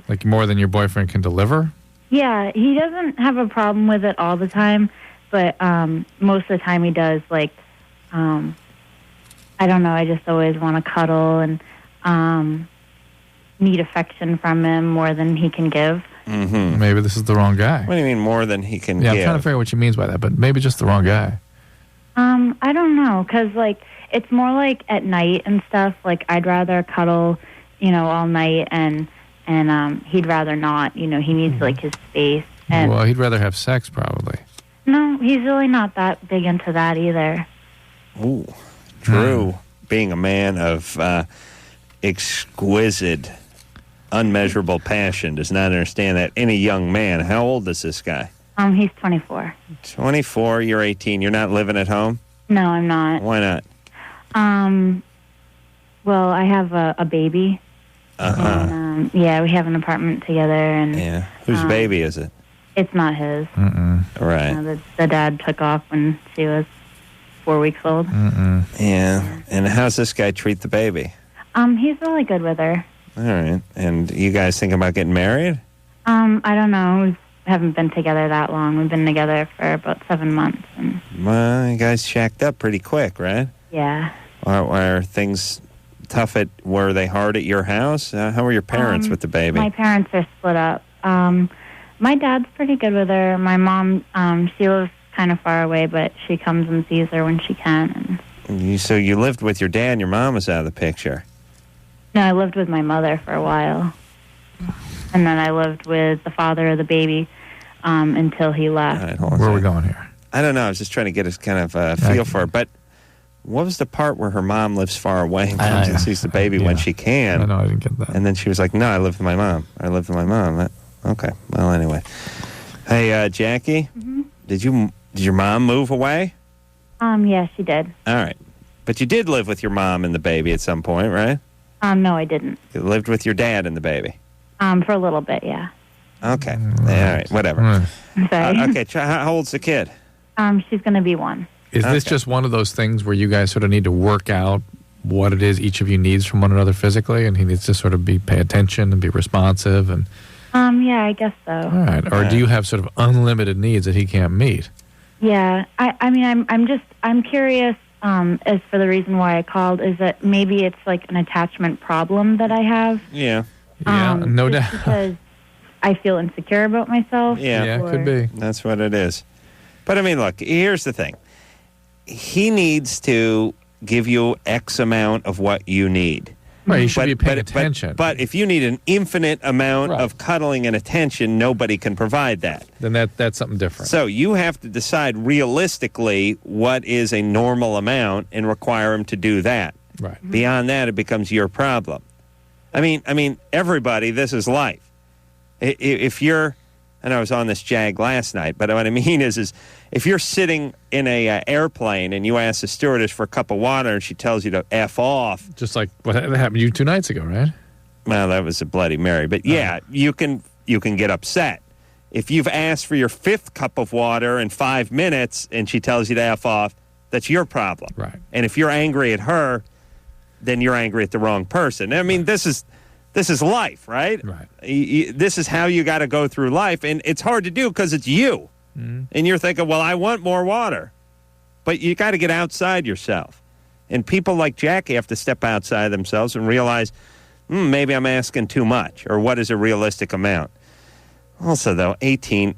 Like more than your boyfriend can deliver? Yeah, he doesn't have a problem with it all the time, but most of the time he does, like, I don't know, I just always want to cuddle and need affection from him more than he can give. Mm-hmm. Maybe this is the wrong guy. What do you mean more than he can give? I'm trying to figure out what she means by that, but maybe just the wrong guy. I don't know, because, like, it's more like at night and stuff. Like, I'd rather cuddle, all night, and he'd rather not. He needs, like, his space. And Well, he'd rather have sex, probably. no, he's really not that big into that either. Ooh, Drew, being a man of exquisite, unmeasurable passion, does not understand that. Any young man, how old is this guy? He's 24. 24, you're 18. You're not living at home? No, I'm not. Why not? Well, I have a baby. Uh-huh. And, yeah, we have an apartment together. And Yeah. Whose baby is it? It's not his. Right. The dad took off when she was 4 weeks old. Yeah. And how's this guy treat the baby? He's really good with her. All right. And you guys thinking about getting married? I don't know. We haven't been together that long. We've been together for about 7 months. And Well, you guys shacked up pretty quick, right? yeah. Are things tough were they hard at your house? How were your parents with the baby? My parents are split up. My dad's pretty good with her. My mom, she lives kind of far away, but she comes and sees her when she can. So you lived with your dad and your mom was out of the picture. No, I lived with my mother for a while. And then I lived with the father of the baby until he left. All right, hold on Where are we going here? I don't know. I was just trying to get a kind of feel for it. But what was the part where her mom lives far away and comes and sees the baby when she can? I know, I didn't get that. And then she was like, no, I live with my mom. I live with my mom. Okay. Well, anyway. Hey, Jackie, did your mom move away? Yeah, she did. All right. But you did live with your mom and the baby at some point, right? No, I didn't. You lived with your dad and the baby. For a little bit, yeah. Okay. All right. Whatever. Sorry. Okay. How old's the kid? She's going to be 1. Is this just one of those things where you guys sort of need to work out what it is each of you needs from one another physically, and he needs to sort of pay attention and be responsive? And Yeah, I guess so. all right. Or do you have sort of unlimited needs that he can't meet? Yeah, I mean, I'm curious. As for the reason why I called, is that maybe it's like an attachment problem that I have. Yeah. Yeah, no doubt. Because I feel insecure about myself. Yeah, it could be. That's what it is. But I mean, look, here's the thing. He needs to give you X amount of what you need. Right, you should be paying attention. But if you need an infinite amount of cuddling and attention, nobody can provide that. Then that's something different. So you have to decide realistically what is a normal amount and require him to do that. Right. Beyond that, it becomes your problem. I mean, everybody, this is life. If you're, and I was on this Jag last night, but what I mean is if you're sitting in a airplane and you ask the stewardess for a cup of water and she tells you to F off. Just like what happened to you 2 nights ago, right? Well, that was a Bloody Mary. But yeah, you can get upset. If you've asked for your 5th cup of water in 5 minutes and she tells you to F off, that's your problem. Right. And if you're angry at her, then you're angry at the wrong person. I mean, this is life, right? Right. This is how you got to go through life, and it's hard to do because it's you. And you're thinking, well, I want more water. But you got to get outside yourself. And people like Jackie have to step outside themselves and realize, maybe I'm asking too much, or what is a realistic amount? Also, though, 18,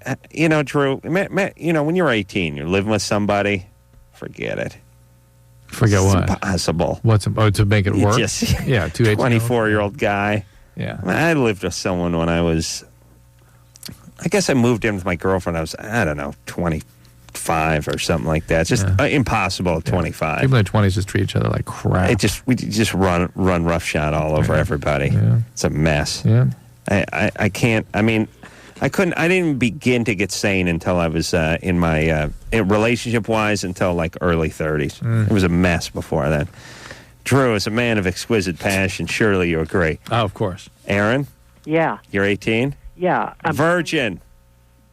Drew, when you're 18, you're living with somebody, forget it. Forget it's what? Impossible. To make it work? Yeah, 24-year-old guy. Yeah. I lived with someone when I guess I moved in with my girlfriend. I was, 25 or something like that. It's just impossible at 25. People in their 20s just treat each other like crap. We just run roughshod all over everybody. Yeah. It's a mess. Yeah. I can't, I didn't even begin to get sane until I was in my, relationship-wise, until like early 30s. It was a mess before that. Drew, as a man of exquisite passion, surely you agree. Oh, of course. Aaron? Yeah. You're 18? Yeah. Virgin.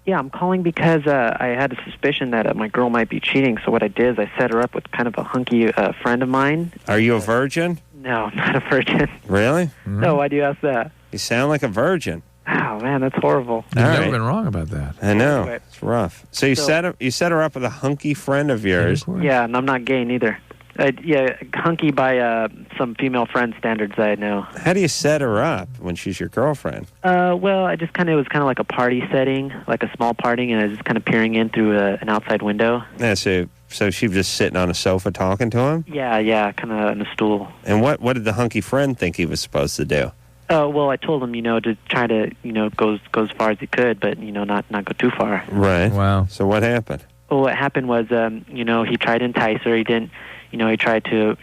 Yeah, I'm calling because I had a suspicion that my girl might be cheating. So what I did is I set her up with kind of a hunky friend of mine. Are you a virgin? No, I'm not a virgin. Really? No, why do you ask that? You sound like a virgin. Oh, man, that's horrible. You've never been wrong about that. I know. Anyway. It's rough. So you set her up with a hunky friend of yours. Yeah, and I'm not gay neither. Hunky by some female friend standards I know. How do you set her up when she's your girlfriend? Well, I just it was kind of like a party setting, like a small party, and I was just kind of peering in through an outside window. Yeah, so she was just sitting on a sofa talking to him? Yeah, kind of on a stool. And what did the hunky friend think he was supposed to do? Oh, well, I told him, to try to, go as far as he could, but, not go too far. Right. Wow. So what happened? Well, what happened was, he tried to entice her. He didn't, he tried to,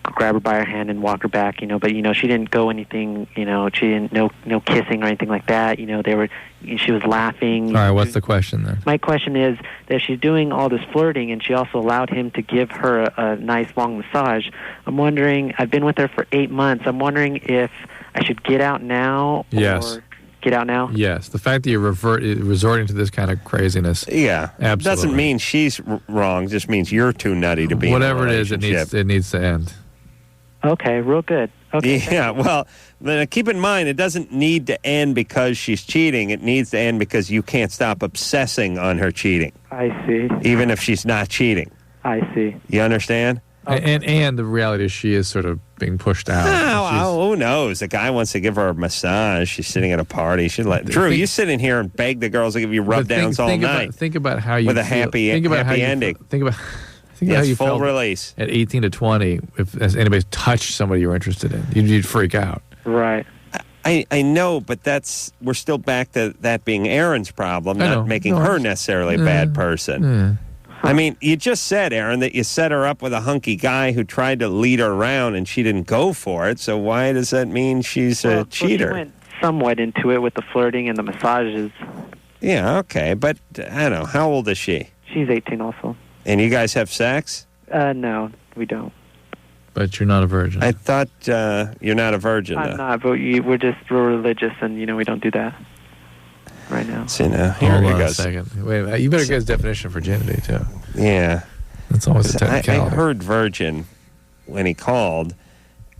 grab her by her hand and walk her back, but, she didn't go anything, she didn't, no kissing or anything like that. She was laughing. All right, what's the question then? My question is that she's doing all this flirting and she also allowed him to give her a nice long massage. I'm wondering, I've been with her for 8 months. I'm wondering if I should get out now or get out now? Yes. The fact that you're resorting to this kind of craziness. Yeah. Absolutely. Doesn't mean she's wrong. Just means you're too nutty to be whatever in a it is, it needs to end. Okay, real good. Okay. Yeah, well, then keep in mind, it doesn't need to end because she's cheating. It needs to end because you can't stop obsessing on her cheating. I see. Even if she's not cheating. I see. You understand? And the reality is she is sort of being pushed out. Who knows? The guy wants to give her a massage. She's sitting at a party. Drew, you sit in here and beg the girls to give you rub-downs all night. Think about how you with a feel. happy ending. Think about Yes, how you full felt release. At 18 to 20, if anybody touched somebody you were interested in, you'd freak out. Right. I know, but we're still back to that being Aaron's problem, not making her necessarily a bad person. I mean, you just said, Aaron, that you set her up with a hunky guy who tried to lead her around and she didn't go for it. So why does that mean she's a cheater? She went somewhat into it with the flirting and the massages. Yeah, okay. But, I don't know. How old is she? She's 18 also. And you guys have sex? No, we don't. But you're not a virgin. I thought you're not a virgin. I'm not, but we're just real religious and, we don't do that right now. See, now, hold on a second. Wait a minute. You better get his definition of virginity, too. Yeah. That's always a technicality. I heard virgin when he called,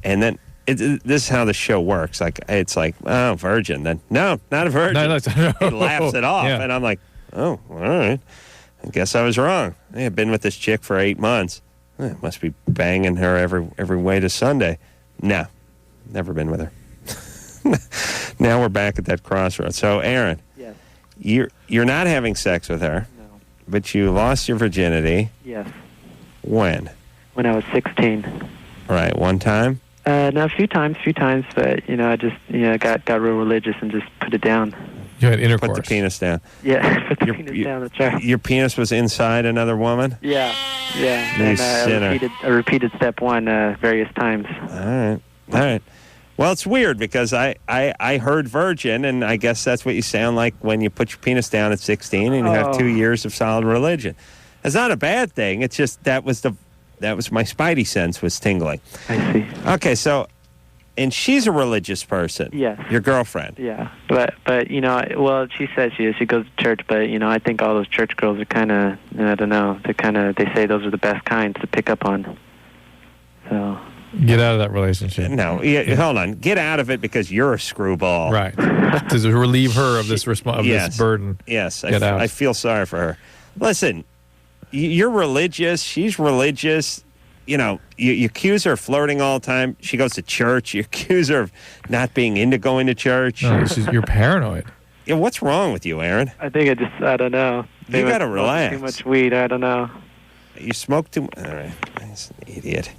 and then this is how the show works. It's like, oh, virgin. Then, no, not a virgin. No. He laughs it off, Yeah. and I'm like, oh, all right. I guess I was wrong. I've been with this chick for 8 months. Must be banging her every way to Sunday. No, never been with her. Now we're back at that crossroads. So, Aaron, yes. You're not having sex with her, no, but you lost your virginity. Yes. When? When I was 16. All right, one time? No, a few times, but, I just, got real religious and just put it down. You had intercourse. Put the penis down. Yeah, put the penis down, that's right. Your penis was inside another woman? Yeah. You And sinner. I repeated step one various times. All right. Well, it's weird because I heard virgin, and I guess that's what you sound like when you put your penis down at 16 and you have 2 years of solid religion. It's not a bad thing. It's just that was my spidey sense was tingling. I see. Okay, so, and she's a religious person. Yes. Your girlfriend. Yeah, but well, she says she is. She goes to church, but I think all those church girls are kind of, I don't know, they say those are the best kinds to pick up on. So. Get out of that relationship. No, hold on. Get out of it because you're a screwball. Right. To relieve her of this this burden. Yes, Get out. I feel sorry for her. Listen, you're religious. She's religious. You accuse her of flirting all the time. She goes to church. You accuse her of not being into going to church. No, you're paranoid. Yeah, what's wrong with you, Aaron? I think I don't know. You got to relax. Too much weed. I don't know. You smoke too much. All right. He's an idiot.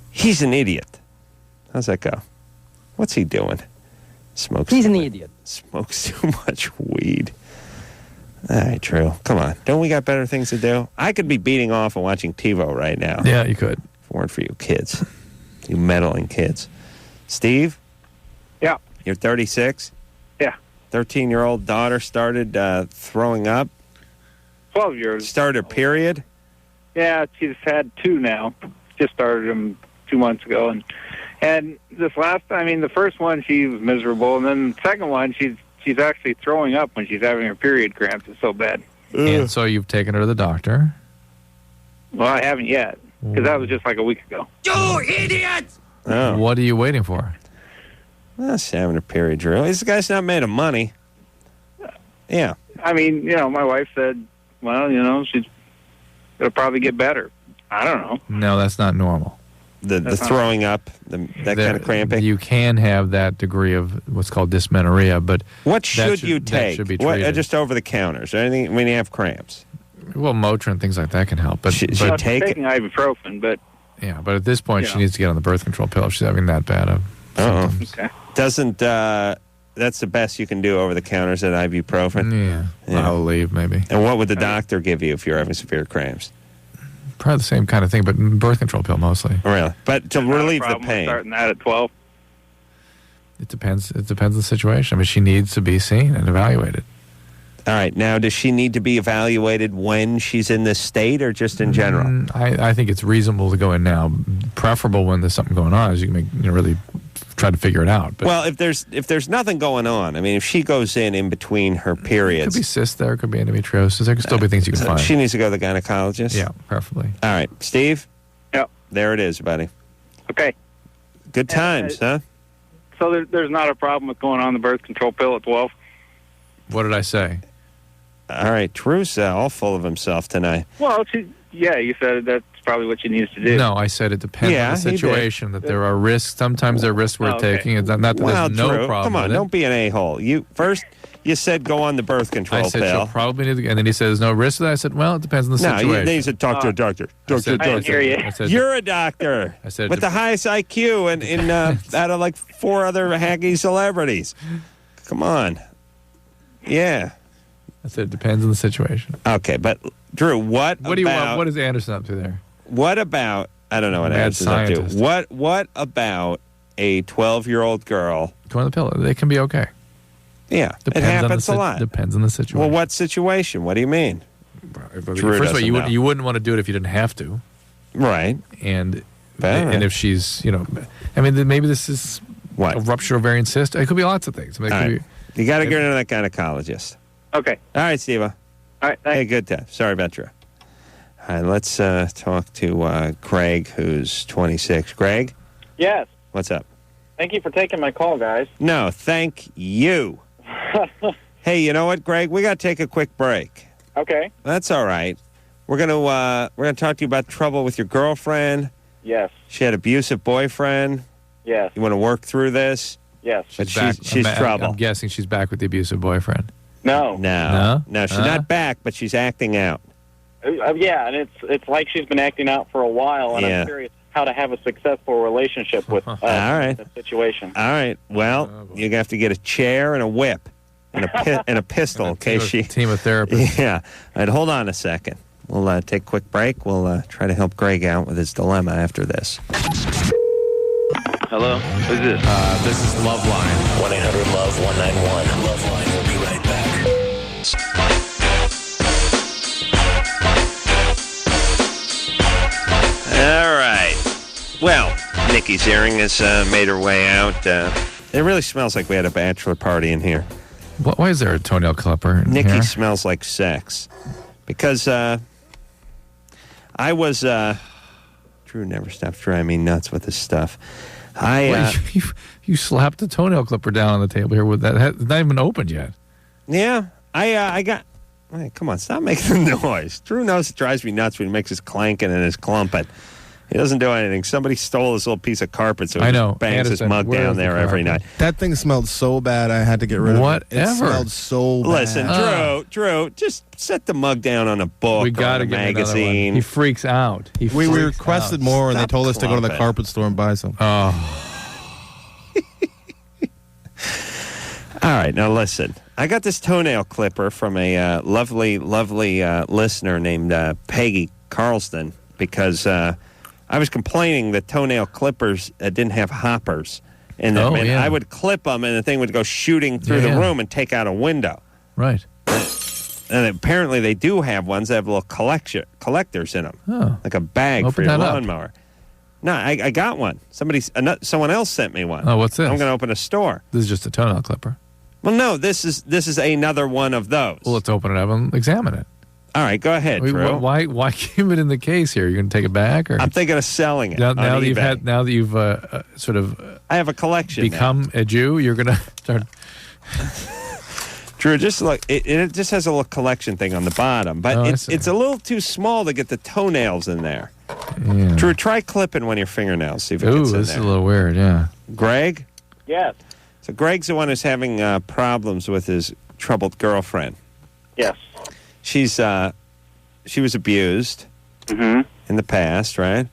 He's an idiot. How's that go? What's he doing? He's an idiot. Smokes too much weed. All right, Drew. Come on. Don't we got better things to do? I could be beating off and watching TiVo right now. Yeah, you could. If it weren't for you kids. You meddling kids. Steve? Yeah. You're 36? Yeah. 13-year-old daughter started throwing up? 12 years. Started her period? Yeah, she's had 2 now. Just started them 2 months ago. And this last time, the first one, she was miserable. And then the second one, she's actually throwing up when she's having her period cramps. It's so bad. And so you've taken her to the doctor? Well, I haven't yet. Because that was just like a week ago. You idiot! Oh. What are you waiting for? Well, she's having a period, Drew. This guy's not made of money. Yeah. I mean, my wife said, well, it'll probably get better. I don't know. No, that's not normal. The throwing up, that kind of cramping. You can have that degree of what's called dysmenorrhea, but what should you that take? should be treated. Just over the counters or anything when you have cramps? Well, Motrin, things like that can help. But She's taking ibuprofen, but yeah, but at this point, she needs to get on the birth control pill if she's having that bad of symptoms. Okay. Doesn't that's the best you can do over the counters at ibuprofen? Yeah. I'll leave maybe. And what would the doctor give you if you're having severe cramps? Probably the same kind of thing, but birth control pill mostly. Really? But to relieve the problem with pain. starting that at 12. It depends. It depends on the situation. I mean, she needs to be seen and evaluated. All right. Now, does she need to be evaluated when she's in this state or just in general? I think it's reasonable to go in now. Preferable when there's something going on, is you can really try to figure it out. But well, if there's nothing going on, I mean, if she goes in between her periods, could be cysts there, could be endometriosis. There could still be things you can find. She needs to go to the gynecologist. Yeah, preferably. All right, Steve. Yep. There it is, buddy. Okay. Good times, huh? So there's not a problem with going on the birth control pill at 12? What did I say? All right, Drew's all full of himself tonight. Well, you said that's probably what she needs to do. No, I said it depends on the situation, that there are risks. Sometimes there are risks worth taking. It's not that there's no Drew, problem come on, with it. don't be an a-hole. You said go on the birth control I said pill. she'll probably need to, and then he says there's no risk to that. I said, well, it depends on the situation. No, he said talk to a doctor. You're a doctor I said with the highest IQ in out of like 4 other hacky celebrities. Come on. Yeah. I said it depends on the situation. Okay, but Drew, what do you want? What is Anderson up to there? What about, I don't know what Mad Anderson's up to. scientist. What about a 12-year-old girl? Go on the pill. They can be okay. Yeah, it happens a lot. Depends on the situation. Well, what situation? What do you mean? First of all, you wouldn't want to do it if you didn't have to. Right. And if she's, I mean, maybe this is a rupture ovarian cyst. It could be lots of things. I mean, it could be, you got to get into that gynecologist. Okay. All right, Steve. All right, thanks. Hey, good time. Sorry about Drew. All right, let's talk to Greg, who's 26. Greg? Yes. What's up? Thank you for taking my call, guys. No, thank you. Hey, you know what, Greg? We got to take a quick break. Okay. That's all right. We're gonna talk to you about trouble with your girlfriend. Yes. She had an abusive boyfriend. Yes. You want to work through this? Yes. But she's trouble. I'm guessing she's back with the abusive boyfriend. No. No, she's not back, but she's acting out. Yeah, and it's like she's been acting out for a while, and I'm curious how to have a successful relationship with that situation. All right. Well, you have to get a chair and a whip and a pistol in case she... Team of therapists. Yeah. All right, hold on a second. We'll take a quick break. We'll try to help Greg out with his dilemma after this. Hello? Who's this? This is LoveLine. 1-800-LOVE-191. LoveLine will be right back. All right. Well, Nikki Ziering has made her way out. It really smells like we had a bachelor party in here. Why is there a toenail clipper in Nikki here? smells like sex. Because I was... Drew never stops driving me nuts with this stuff. You slapped the toenail clipper down on the table here with that. It's not even opened yet. Yeah, I got... Hey, come on, stop making the noise. Drew knows it drives me nuts when he makes his clanking and his clumping. He doesn't do anything. Somebody stole this little piece of carpet, so he just bangs his mug down there every night. That thing smelled so bad, I had to get rid of it. It smelled so bad. Listen, Drew, just set the mug down on a book We got or to a get magazine. He freaks out. We requested more, and they told us to go to the clumping. carpet store and buy some. Oh. All right, now listen. I got this toenail clipper from a lovely listener named Peggy Carlston because I was complaining that toenail clippers didn't have hoppers in them. And I would clip them, and the thing would go shooting through the room and take out a window. Right. And apparently they do have ones that have little collectors in them, like a bag for your lawnmower. No, I got one. Someone else sent me one. Oh, what's this? I'm going to open a store. This is just a toenail clipper. Well, no, this is another one of those. Well, let's open it up and examine it. All right, go ahead, Drew. Why keep it in the case here? You're going to take it back, or I'm thinking of selling it. Now that you've sort of I have a collection. Become a Jew. You're going to start. Drew, just look. It just has a little collection thing on the bottom, but it's a little too small to get the toenails in there. Yeah. Drew, try clipping one of your fingernails. See if it gets in there. This is a little weird. Yeah. Greg. Yes. So Greg's the one who's having problems with his troubled girlfriend. Yes. She was abused in the past, right?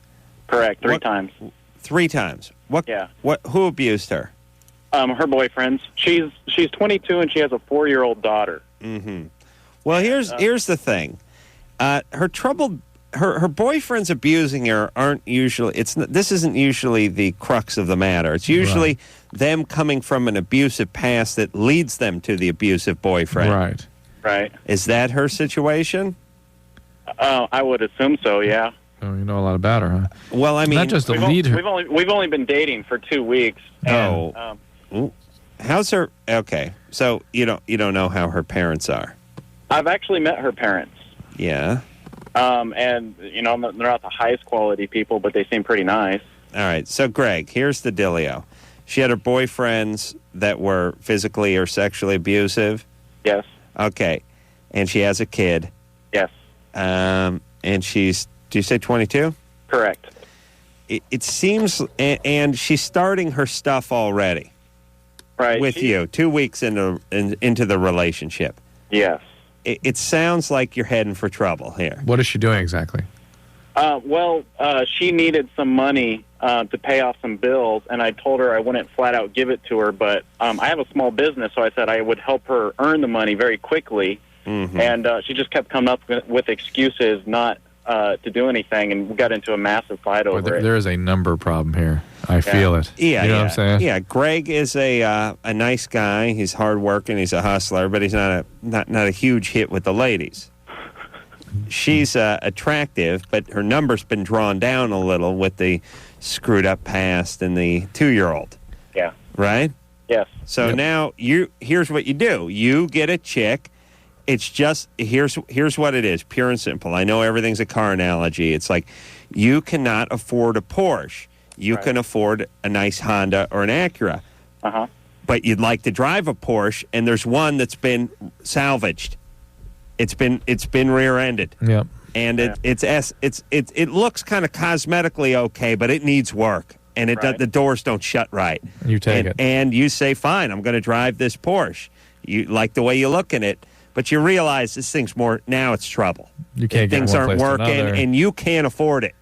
Correct. 3 times. 3 times. What? Yeah. Who abused her? Her boyfriends. She's 22 and she has a 4-year-old daughter. Mm-hmm. Well, here's the thing. Her boyfriends abusing her aren't usually. This isn't usually the crux of the matter. It's usually them coming from an abusive past that leads them to the abusive boyfriend. Right. Right. Is that her situation? I would assume so. Yeah. Oh, you know a lot about her, huh? Well, I mean, not just to lead her. We've only been dating for 2 weeks. And, how's her? Okay, so you don't know how her parents are. I've actually met her parents. Yeah. And they're not the highest quality people, but they seem pretty nice. All right. So, Greg, here's the dealio. She had her boyfriends that were physically or sexually abusive. Yes. Okay. And she has a kid. Yes. And she's, do you say 22? Correct. It seems, and she's starting her stuff already. Right. With you, 2 weeks into the relationship. Yes. It sounds like you're heading for trouble here. What is she doing exactly? She needed some money to pay off some bills, and I told her I wouldn't flat out give it to her, but I have a small business, so I said I would help her earn the money very quickly, and she just kept coming up with excuses not to do anything, and we got into a massive fight over it. There is a number problem here. I feel it. Yeah, you know what I'm saying? Yeah, Greg is a nice guy. He's hardworking. He's a hustler, but he's not a huge hit with the ladies. She's attractive, but her number's been drawn down a little with the screwed up past and the 2-year-old. Yeah. Right? Yes. So now here's what you do. You get a chick. It's just here's what it is, pure and simple. I know everything's a car analogy. It's like you cannot afford a Porsche. You can afford a nice Honda or an Acura. Uh-huh. But you'd like to drive a Porsche, and there's one that's been salvaged. It's been rear-ended. Yep. And it looks kind of cosmetically okay, but it needs work. And the doors don't shut right. You take it. And you say, fine, I'm going to drive this Porsche. You like the way you look in it, but you realize this thing's now it's trouble. You can't get things one aren't place to working, another. and you can't afford it.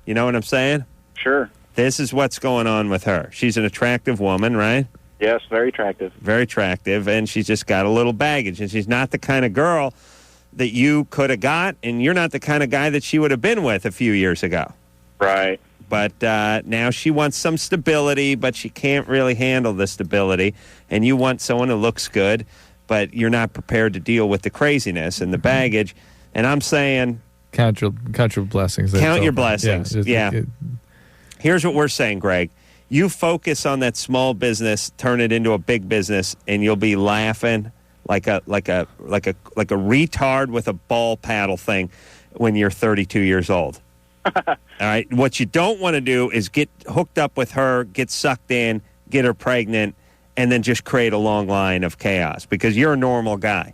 You know what I'm saying? Sure. This is what's going on with her. She's an attractive woman, right? Yes, very attractive. Very attractive, and she's just got a little baggage, and she's not the kind of girl that you could have got, and you're not the kind of guy that she would have been with a few years ago. Right. But now she wants some stability, but she can't really handle the stability, and you want someone who looks good, but you're not prepared to deal with the craziness and the baggage. And I'm saying... Count your blessings. Count your blessings, yeah. Here's what we're saying, Greg. You focus on that small business, turn it into a big business, and you'll be laughing like a retard with a ball paddle thing when you're 32 years old. All right. What you don't want to do is get hooked up with her, get sucked in, get her pregnant, and then just create a long line of chaos because you're a normal guy.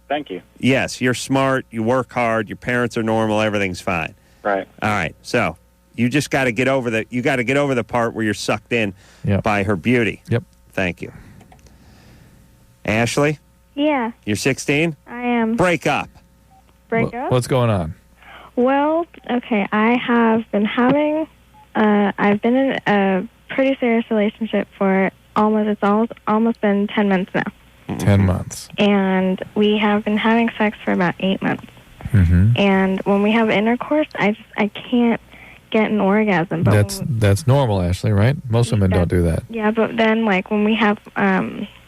Thank you. Yes, you're smart. You work hard. Your parents are normal. Everything's fine. Right. All right. So you just got to get over the part where you're sucked in by her beauty. Yep. Thank you. Ashley? Yeah. You're 16? I am. Break up. Break up? What's going on? Well, okay, I have been having, I've been in a pretty serious relationship for almost been 10 months now. 10 months. And we have been having sex for about 8 months. Mm-hmm. And when we have intercourse, I can't get an orgasm. But that's normal, Ashley, right? Most women don't do that. Yeah, but then like when we have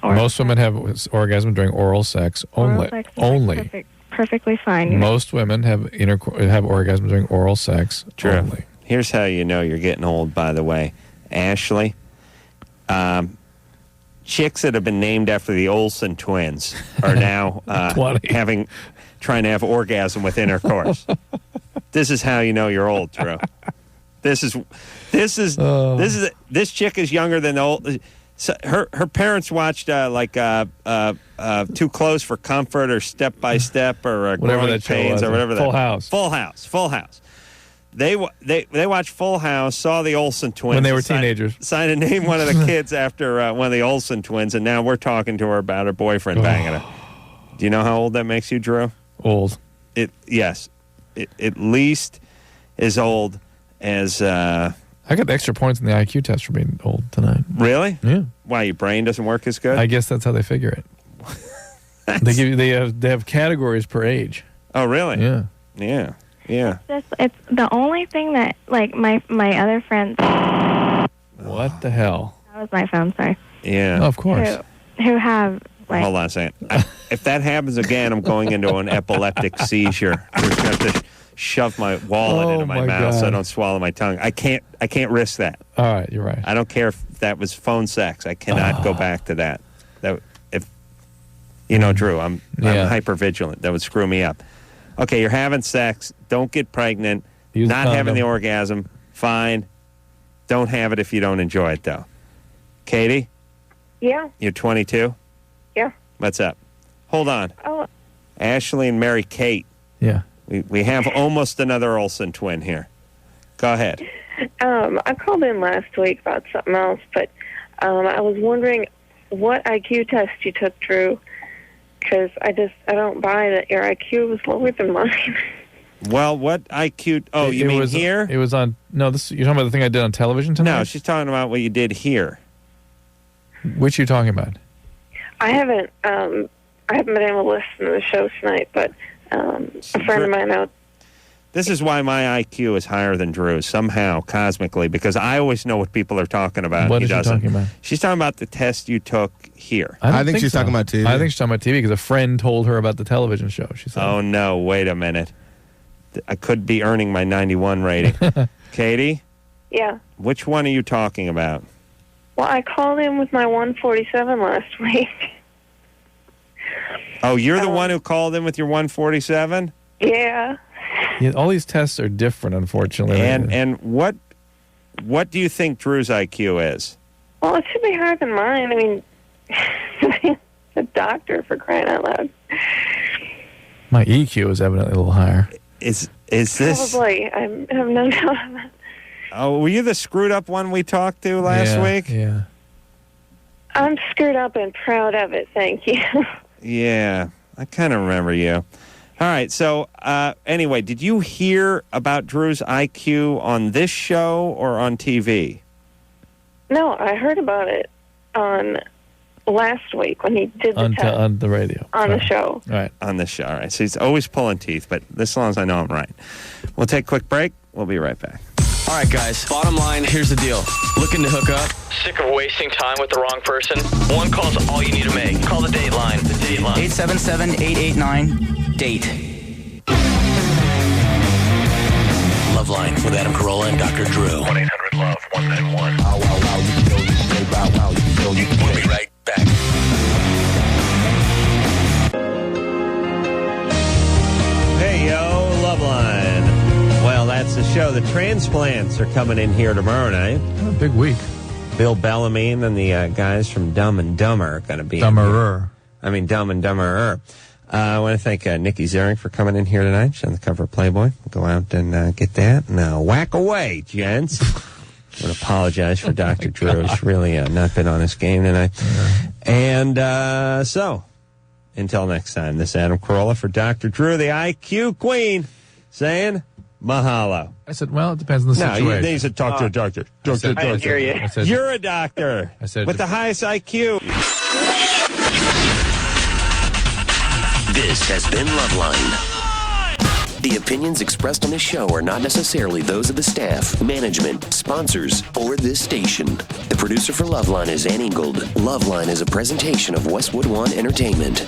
most women have orgasm during oral sex only. Perfectly fine. Most women have orgasm during oral sex only. Here's how you know you're getting old, by the way. Ashley, chicks that have been named after the Olsen twins are now having trying to have orgasm with intercourse. This is how you know you're old, Drew. This chick is younger than the old. So her parents watched Too Close for Comfort or Step by Step or whatever Growing that show Pains was. or whatever. Full House. Full House. They watched Full House, saw the Olsen twins when they were teenagers. Decided to name one of the kids after one of the Olsen twins, and now we're talking to her about her boyfriend banging her. Do you know how old that makes you, Drew? Old. Yes. At least as old as. I got extra points in the IQ test for being old tonight. Really? Yeah. Why, your brain doesn't work as good? I guess that's how they figure it. They have categories per age. Oh, really? Yeah. Yeah. Yeah. It's the only thing that, like, my other friends. What the hell? That was my phone, sorry. Yeah. Oh, of course. Who have, like. Hold on a second. If that happens again, I'm going into an epileptic seizure. I'm just going to have to shove my wallet into my mouth so I don't swallow my tongue. I can't risk that. All right, you're right. I don't care if that was phone sex. I cannot go back to that. Drew, I'm hyper vigilant. That would screw me up. Okay, you're having sex. Don't get pregnant. Not having the orgasm. Fine. Don't have it if you don't enjoy it, though. Katie? Yeah. You're 22? Yeah. What's up? Hold on. Oh. Ashley and Mary Kate. Yeah. We have almost another Olsen twin here. Go ahead. I called in last week about something else, but I was wondering what IQ test you took, Drew, because I don't buy that your IQ was lower than mine. Well, what IQ? Oh, you mean here? It was on. No, you're talking about the thing I did on television tonight? No, she's talking about what you did here. Which are you talking about? I haven't been able to listen to the show tonight, but a friend of mine out. This is why my IQ is higher than Drew's, somehow, cosmically, because I always know what people are talking about. What is she talking about? She's talking about the test you took here. I think she's talking about TV. I think she's talking about TV because a friend told her about the television show. She said, "Oh, no, wait a minute. I could be earning my 91 rating." Katie? Yeah. Which one are you talking about? Well, I called in with my 147 last week. Oh, you're the one who called in with your 147? Yeah. All these tests are different, unfortunately. And what do you think Drew's IQ is? Well, it should be higher than mine. I mean, a doctor, for crying out loud. My EQ is evidently a little higher. Is this... Probably. I have no doubt on that. Oh, were you the screwed up one we talked to last week? Yeah. I'm screwed up and proud of it, thank you. Yeah, I kind of remember you. All right, so anyway, did you hear about Drew's IQ on this show or on TV? No, I heard about it on last week when he did the test. On the radio. On the show. All right. On the show, all right. So he's always pulling teeth, but as long as I know I'm right. We'll take a quick break. We'll be right back. All right, guys. Bottom line, here's the deal. Looking to hook up? Sick of wasting time with the wrong person? One call's all you need to make. Call the Dateline. The Dateline. 877-889-DATE. LoveLine with Adam Carolla and Dr. Drew. 1-800-LOVE-191. We'll be right back. Hey, yo, LoveLine. Well, that's the show. The Transplants are coming in here tomorrow night. A big week. Bill Bellamy and the guys from Dumb and Dumber are going to be Dumberer. Dumb and Dumberer. I want to thank Nikki Ziering for coming in here tonight. She's on the cover of Playboy. Go out and get that. Now, whack away, gents. I want to apologize for Dr. Drew. He's really not been on his game tonight. Yeah. And so, until next time, this is Adam Carolla for Dr. Drew, the IQ queen, saying... Mahalo. I said, well, it depends on the situation. No, you said talk to a doctor. Doctor. I hear you. You're a doctor. I said with the highest IQ. This has been LoveLine. The opinions expressed on this show are not necessarily those of the staff, management, sponsors, or this station. The producer for LoveLine is Ann Ingold. LoveLine is a presentation of Westwood One Entertainment.